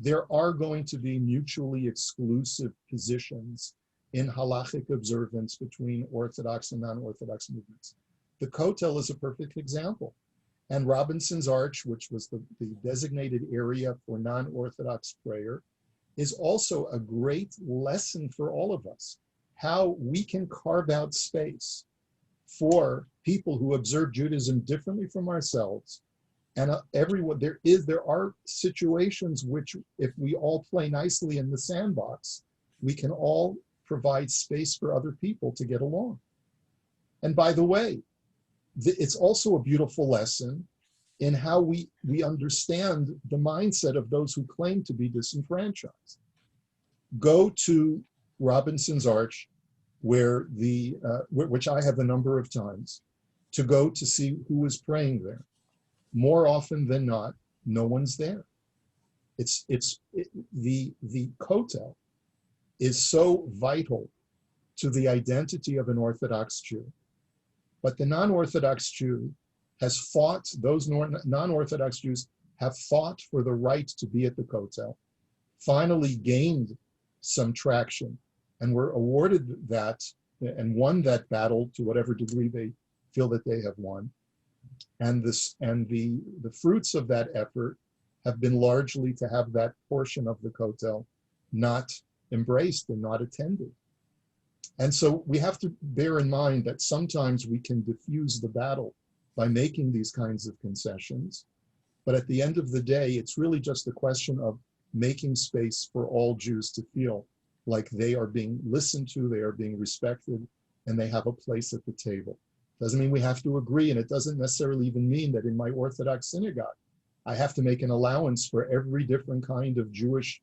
There are going to be mutually exclusive positions in halachic observance between Orthodox and non-Orthodox movements. The Kotel is a perfect example. And Robinson's Arch, which was the designated area for non-Orthodox prayer, is also a great lesson for all of us, how we can carve out space for people who observe Judaism differently from ourselves. And there are situations which, if we all play nicely in the sandbox, we can all provide space for other people to get along. And by the way, it's also a beautiful lesson in how we understand the mindset of those who claim to be disenfranchised. Go to Robinson's Arch, which I have a number of times, to go to see who is praying there. More often than not, no one's there. The Kotel is so vital to the identity of an Orthodox Jew. But the non-Orthodox Jew has fought, those non-Orthodox Jews have fought for the right to be at the Kotel, finally gained some traction, and were awarded that and won that battle to whatever degree they feel that they have won. And the fruits of that effort have been largely to have that portion of the Kotel not embraced and not attended. And so we have to bear in mind that sometimes we can diffuse the battle by making these kinds of concessions. But at the end of the day, it's really just a question of making space for all Jews to feel like they are being listened to, they are being respected, and they have a place at the table. Doesn't mean we have to agree, and it doesn't necessarily even mean that in my Orthodox synagogue, I have to make an allowance for every different kind of Jewish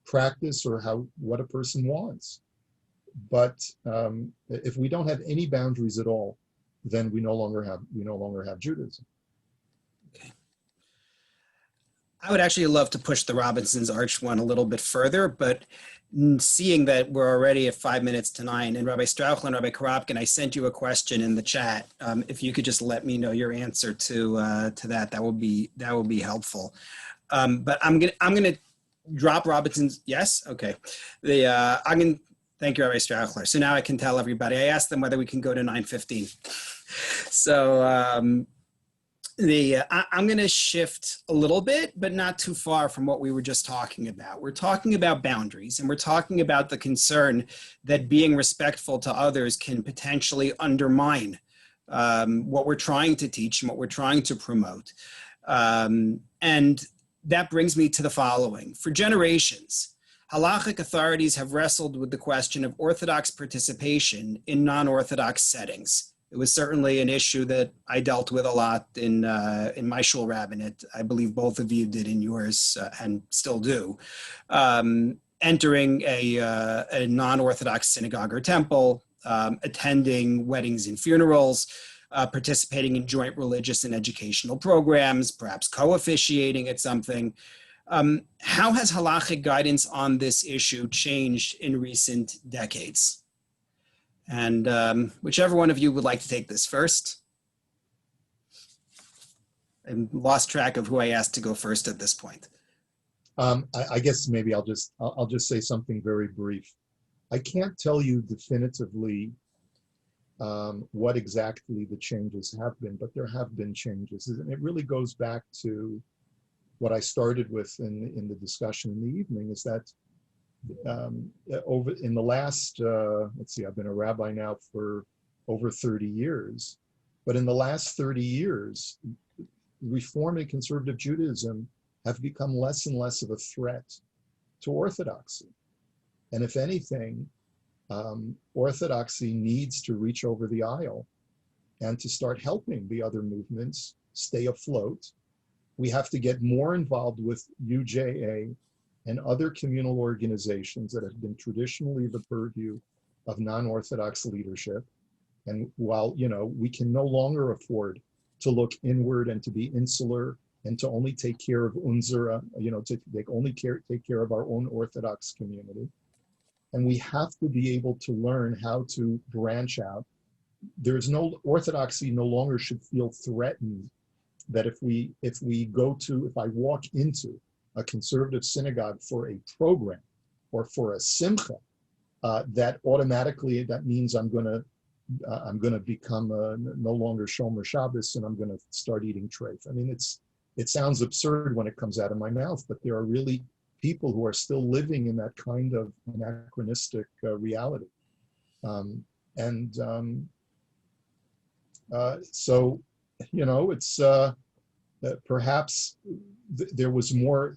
practice or what a person wants. But if we don't have any boundaries at all, then we no longer have Judaism. Okay. I would actually love to push the Robinson's Arch one a little bit further, but seeing that we're already at 5 minutes to 9, and Rabbi Strauchler and Rabbi Korobkin, I sent you a question in the chat. If you could just let me know your answer to that, that would be helpful. But I'm gonna drop Robinson's. Yes, okay. Thank you, Rabbi Strauchler. So now I can tell everybody. I asked them whether we can go to 9:15. So I'm going to shift a little bit, but not too far from what we were just talking about. We're talking about boundaries, and we're talking about the concern that being respectful to others can potentially undermine what we're trying to teach and what we're trying to promote. And that brings me to the following. For generations, Halachic authorities have wrestled with the question of Orthodox participation in non-Orthodox settings. It was certainly an issue that I dealt with a lot in my shul rabbinate. I believe both of you did in yours and still do. Entering a non-Orthodox synagogue or temple, attending weddings and funerals, participating in joint religious and educational programs, perhaps co-officiating at something. How has halachic guidance on this issue changed in recent decades? And whichever one of you would like to take this first. I lost track of who I asked to go first at this point. I guess maybe I'll just say something very brief. I can't tell you definitively what exactly the changes have been, but there have been changes, and it really goes back to what I started with in the discussion in the evening, is that in the last, I've been a rabbi now for over 30 years, but in the last 30 years, Reform and Conservative Judaism have become less and less of a threat to Orthodoxy. And if anything, Orthodoxy needs to reach over the aisle and to start helping the other movements stay afloat. We have to get more involved with UJA and other communal organizations that have been traditionally the purview of non-Orthodox leadership. And while, we can no longer afford to look inward and to be insular and to only take care of unzera, to only take care of our own Orthodox community. And we have to be able to learn how to branch out. There's no orthodoxy no longer should feel threatened that if I walk into a conservative synagogue for a program or for a simcha, that automatically that means I'm gonna become no longer Shomer Shabbos and I'm gonna start eating treif. I mean, it sounds absurd when it comes out of my mouth, but there are really people who are still living in that kind of anachronistic reality. So, it's perhaps there was more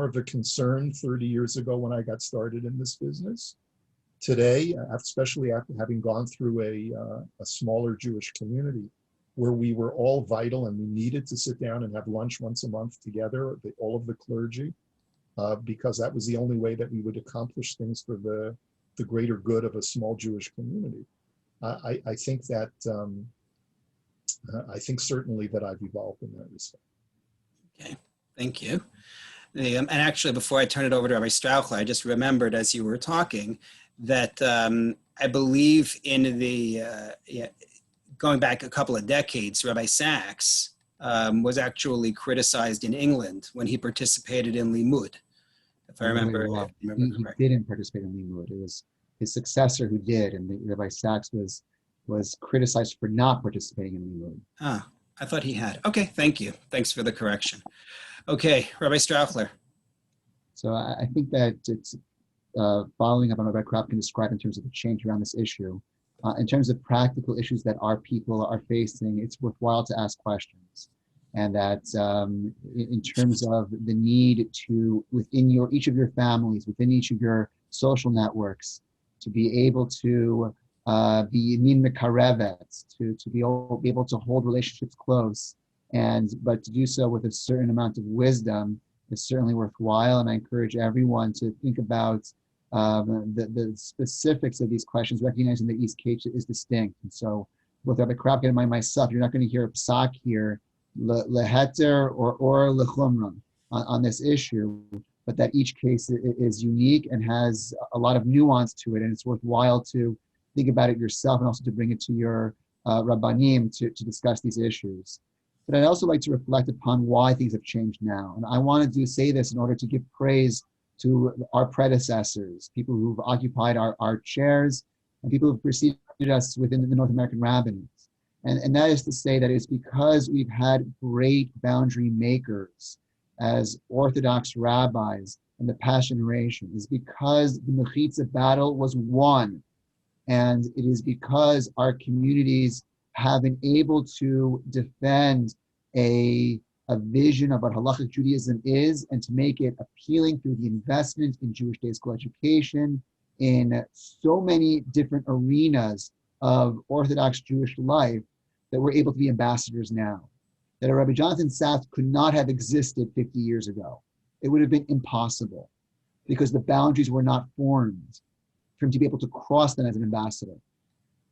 of a concern 30 years ago when I got started in this business. Today, especially after having gone through a smaller Jewish community where we were all vital and we needed to sit down and have lunch once a month together, all of the clergy, because that was the only way that we would accomplish things for the greater good of a small Jewish community. I think that I think certainly that I've evolved in that respect. Okay, thank you. And actually, before I turn it over to Rabbi Strauchler, I just remembered as you were talking that I believe in the, going back a couple of decades, Rabbi Sachs was actually criticized in England when he participated in Limud. If I remember, he didn't participate in Limud. It was his successor who did, and Rabbi Sachs was criticized for not participating in Limud. Ah, I thought he had. Okay, thank you. Thanks for the correction. Okay, Rabbi Strauchler. So I think that it's following up on what Rabbi Korobkin described in terms of the change around this issue. In terms of practical issues that our people are facing, it's worthwhile to ask questions. And that in terms of the need to, within each of your families, within each of your social networks, to be able to be min mekarevet, to be able to hold relationships close, but to do so with a certain amount of wisdom is certainly worthwhile. And I encourage everyone to think about the specifics of these questions, recognizing that each case is distinct. And so both Rabbi Korobkin and myself, you're not going to hear a psak here, leheter or lechumra on this issue, but that each case is unique and has a lot of nuance to it. And it's worthwhile to think about it yourself and also to bring it to your rabbanim to discuss these issues. But I'd also like to reflect upon why things have changed now. And I want to say this in order to give praise to our predecessors, people who've occupied our chairs and people who've preceded us within the North American rabbinates. And that is to say that it's because we've had great boundary makers as Orthodox rabbis in the past generation. It's because the Mechitza battle was won. And it is because our communities have been able to defend a vision of what Halachic Judaism is and to make it appealing through the investment in Jewish day school education, in so many different arenas of Orthodox Jewish life, that we're able to be ambassadors now. That a Rabbi Jonathan Sacks could not have existed 50 years ago. It would have been impossible because the boundaries were not formed for him to be able to cross them as an ambassador.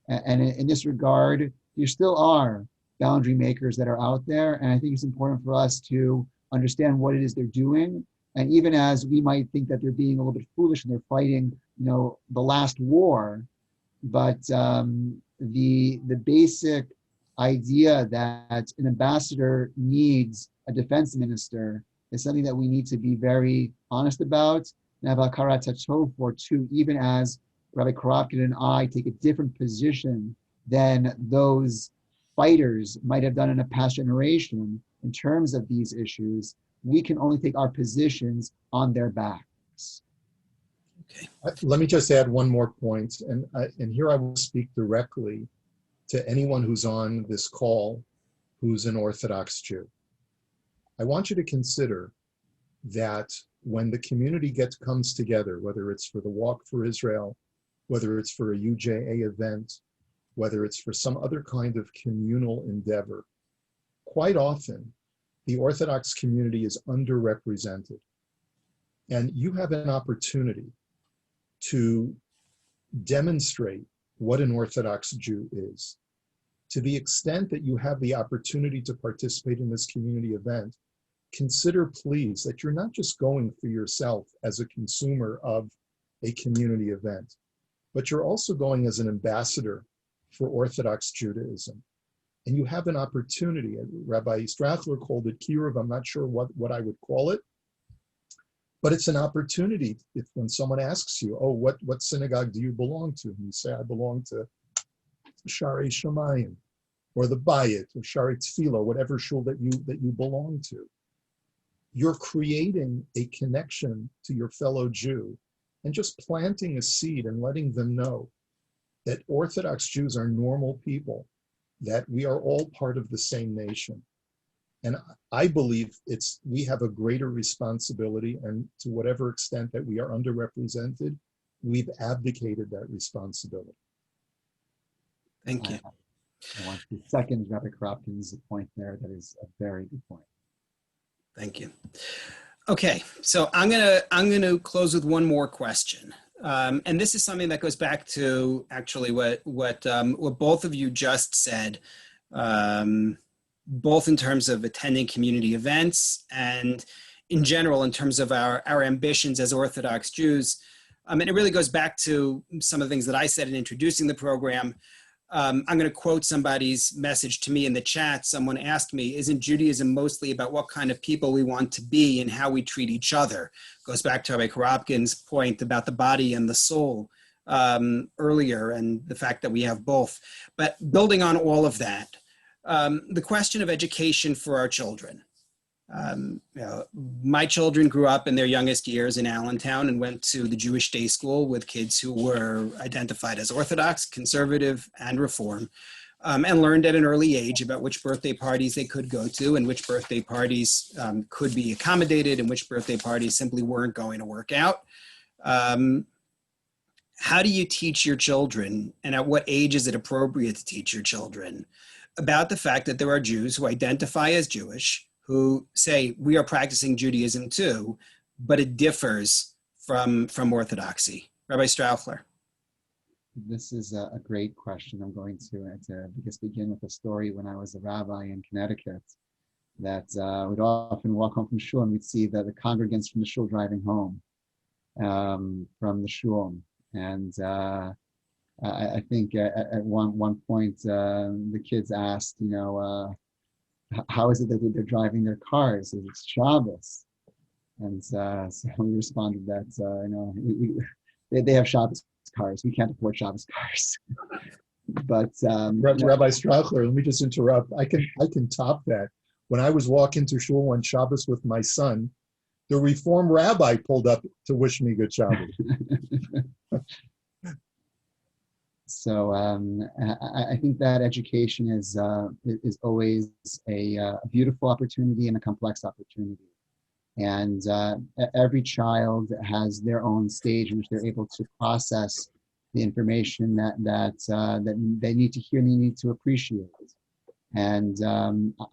And in this regard, there still are boundary makers that are out there. And I think it's important for us to understand what it is they're doing. And even as we might think that they're being a little bit foolish and they're fighting, the last war, but the basic idea that an ambassador needs a defense minister is something that we need to be very honest about and have a karat hatov for too, even as Rabbi Korobkin and I take a different position than those fighters might have done in a past generation in terms of these issues. We can only take our positions on their backs. Okay. Let me just add one more point, and here I will speak directly to anyone who's on this call who's an Orthodox Jew. I want you to consider that when the community comes together, whether it's for the Walk for Israel, whether it's for a UJA event, whether it's for some other kind of communal endeavor, quite often the Orthodox community is underrepresented. And you have an opportunity to demonstrate what an Orthodox Jew is. To the extent that you have the opportunity to participate in this community event, consider please that you're not just going for yourself as a consumer of a community event, but you're also going as an ambassador for Orthodox Judaism. And you have an opportunity. Rabbi Strauchler called it kiruv. I'm not sure what I would call it, but it's an opportunity. If when someone asks you, oh, what synagogue do you belong to? And you say, I belong to Sharei Shamayim, or the Beit, or Sharei Tefillah, whatever shul that you belong to. You're creating a connection to your fellow Jew and just planting a seed and letting them know that Orthodox Jews are normal people, that we are all part of the same nation. And I believe we have a greater responsibility, and to whatever extent that we are underrepresented, we've abdicated that responsibility. Thank you. I want to second Rabbi Korobkin's point there. That is a very good point. Thank you. Okay, so I'm gonna close with one more question, and this is something that goes back to actually what both of you just said, both in terms of attending community events and in general in terms of our ambitions as Orthodox Jews. And it really goes back to some of the things that I said in introducing the program. I'm going to quote somebody's message to me in the chat. Someone asked me, isn't Judaism mostly about what kind of people we want to be and how we treat each other? Goes back to Rabbi Korobkin's point about the body and the soul earlier, and the fact that we have both. But building on all of that, the question of education for our children. My children grew up in their youngest years in Allentown and went to the Jewish day school with kids who were identified as Orthodox, conservative, and Reform, and learned at an early age about which birthday parties they could go to and which birthday parties could be accommodated and which birthday parties simply weren't going to work out. How do you teach your children, and at what age is it appropriate to teach your children, about the fact that there are Jews who identify as Jewish, who say, we are practicing Judaism too, but it differs from Orthodoxy? Rabbi Strauchler. This is a great question. I'm going to just begin with a story when I was a rabbi in Connecticut, that we'd often walk home from shul and we'd see the congregants from the shul driving home from the shul. And I think at one point the kids asked, how is it that they're driving their cars? It's Shabbos. And so we responded that, they have Shabbos cars. We can't afford Shabbos cars. But Rabbi Strauchler, let me just interrupt. I can top that. When I was walking to shul one Shabbos with my son, the Reform rabbi pulled up to wish me good Shabbos. So I think that education is always a beautiful opportunity and a complex opportunity. And every child has their own stage in which they're able to process the information that they need to hear and they need to appreciate. And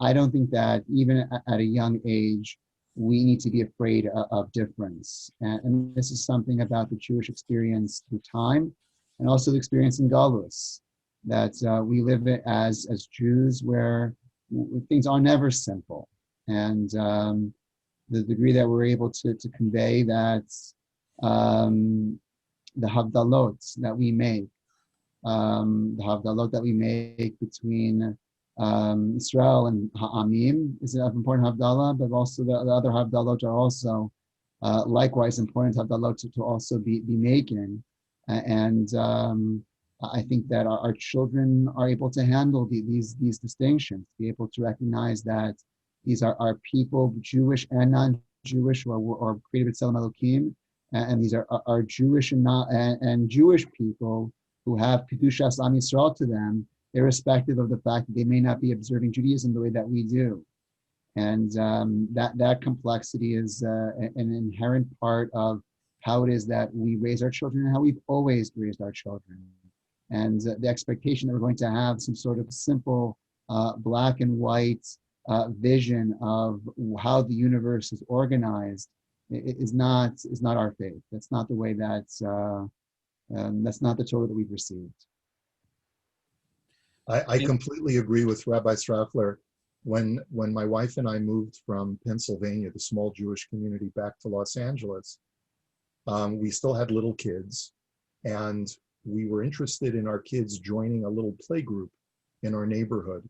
I don't think that even at a young age, we need to be afraid of difference. And this is something about the Jewish experience through time, and also the experience in Galus, that we live it as Jews where things are never simple. And the degree that we're able to convey that the havdalot that we make, between Israel and Ha'amim is an important havdalah, but also the other havdalot are also likewise important havdalot to also be making. And I think that our children are able to handle these distinctions, be able to recognize that these are people, Jewish and non-Jewish, or created b'tselem Elokim, and these are Jewish and Jewish people who have Kedushas Am Yisrael to them, irrespective of the fact that they may not be observing Judaism the way that we do. And that complexity is an inherent part of how it is that we raise our children and how we've always raised our children. And the expectation that we're going to have some sort of simple black and white vision of how the universe is organized is not our faith. That's not the way that's not the Torah that we've received. I completely agree with Rabbi Strauchler. When my wife and I moved from Pennsylvania, the small Jewish community, back to Los Angeles, We still had little kids, and we were interested in our kids joining a little play group in our neighborhood.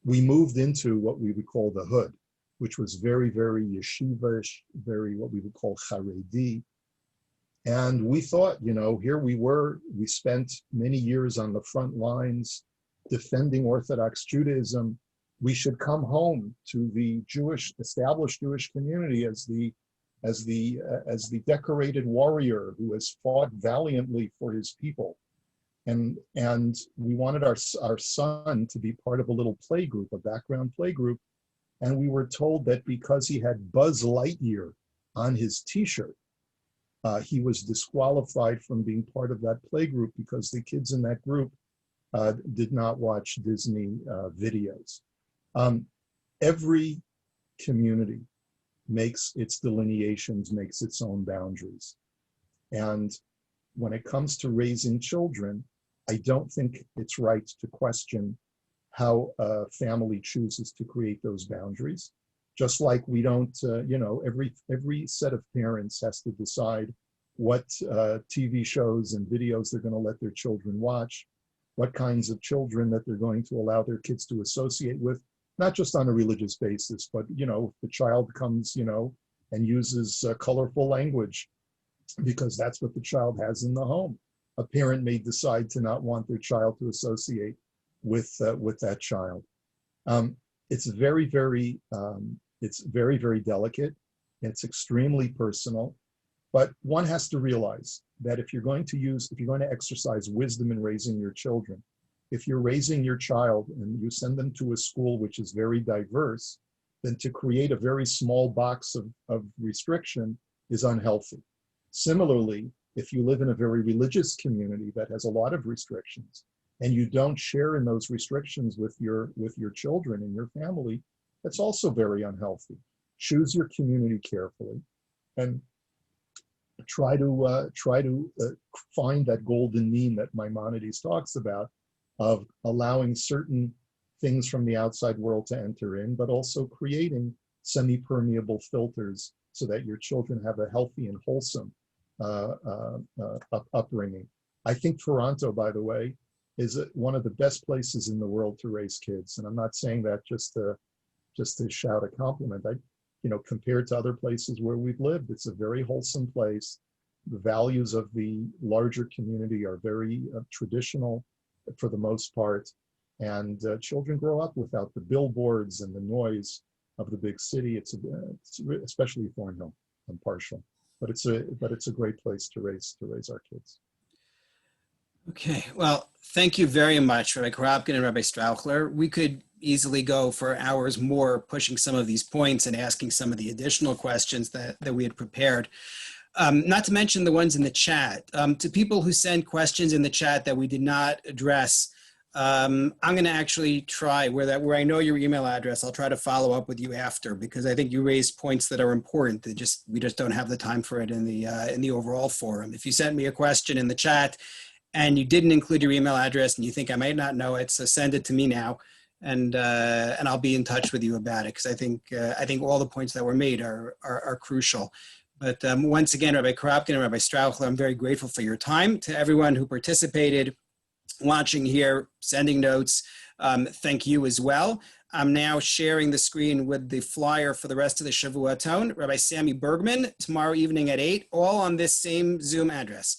We moved into what we would call the hood, which was very, very yeshivish, very what we would call Haredi. And we thought, here we were, we spent many years on the front lines defending Orthodox Judaism. We should come home to the established Jewish community as the decorated warrior who has fought valiantly for his people. And we wanted our son to be part of a little play group, a background play group. And we were told that because he had Buzz Lightyear on his t-shirt, he was disqualified from being part of that play group because the kids in that group did not watch Disney videos. Every community makes its delineations, makes its own boundaries. And when it comes to raising children, I don't think it's right to question how a family chooses to create those boundaries. Just like we don't, every set of parents has to decide what TV shows and videos they're going to let their children watch, what kinds of children that they're going to allow their kids to associate with, not just on a religious basis, but, if the child comes, and uses colorful language, because that's what the child has in the home. A parent may decide to not want their child to associate with that child. It's very, very delicate. It's extremely personal, but one has to realize that if you're going to exercise wisdom in raising your children, if you're raising your child and you send them to a school which is very diverse, then to create a very small box of restriction is unhealthy. Similarly, if you live in a very religious community that has a lot of restrictions and you don't share in those restrictions with your children and your family, that's also very unhealthy. Choose your community carefully and try to find that golden mean that Maimonides talks about, of allowing certain things from the outside world to enter in, but also creating semi-permeable filters so that your children have a healthy and wholesome upbringing. I think Toronto, by the way, is one of the best places in the world to raise kids. And I'm not saying that just to shout a compliment. Compared to other places where we've lived, it's a very wholesome place. The values of the larger community are very traditional for the most part. And children grow up without the billboards and the noise of the big city. It's especially Thornhill. I'm partial, but it's a great place to raise our kids. Okay, well, thank you very much, Rabbi Korobkin and Rabbi Strauchler. We could easily go for hours more pushing some of these points and asking some of the additional questions that we had prepared. Not to mention the ones in the chat. To people who send questions in the chat that we did not address, I'm going to actually try where I know your email address. I'll try to follow up with you after, because I think you raised points that are important. We just don't have the time for it in the overall forum. If you sent me a question in the chat and you didn't include your email address and you think I might not know it, so send it to me now, and I'll be in touch with you about it, because I think all the points that were made are crucial. But once again, Rabbi Korobkin and Rabbi Strauchler, I'm very grateful for your time. To everyone who participated, watching here, sending notes, thank you as well. I'm now sharing the screen with the flyer for the rest of the Shavuot. Rabbi Sammy Bergman, tomorrow evening at 8, all on this same Zoom address.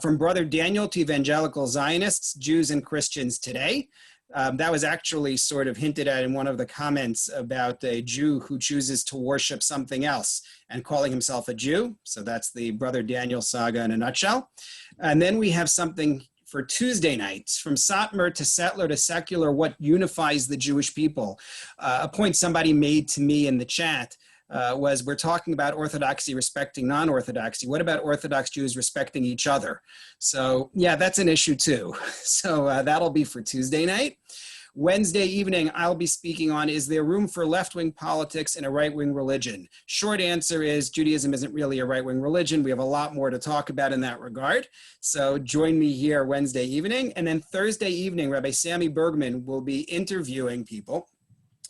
From Brother Daniel to Evangelical Zionists, Jews and Christians today. That was actually sort of hinted at in one of the comments about a Jew who chooses to worship something else and calling himself a Jew. So that's the Brother Daniel saga in a nutshell. And then we have something for Tuesday nights, from Satmar to settler to secular, what unifies the Jewish people. A point somebody made to me in the chat was, we're talking about Orthodoxy respecting non-Orthodoxy. What about Orthodox Jews respecting each other? So yeah, that's an issue too. So that'll be for Tuesday night. Wednesday evening, I'll be speaking on, is there room for left-wing politics in a right-wing religion? Short answer is Judaism isn't really a right-wing religion. We have a lot more to talk about in that regard. So join me here Wednesday evening. And then Thursday evening, Rabbi Sammy Bergman will be interviewing people.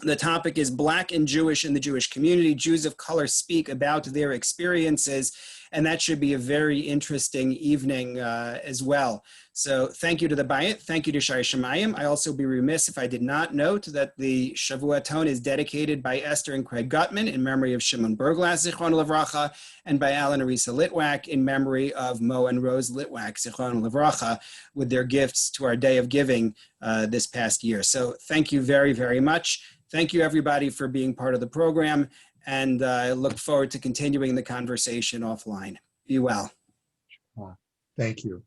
The topic is Black and Jewish in the Jewish community. Jews of color speak about their experiences. and that should be a very interesting evening as well. So thank you to the Beit, thank you to Shai Shemayim. I also be remiss if I did not note that the Shavuaton is dedicated by Esther and Craig Gutman in memory of Shimon Berglas, Zichron Livracha, and by Alan and Arisa Litwack in memory of Mo and Rose Litwack, Zichron Livracha, with their gifts to our Day of Giving this past year. So thank you very, very much. Thank you, everybody, for being part of the program, and I look forward to continuing the conversation offline. Be well. Thank you.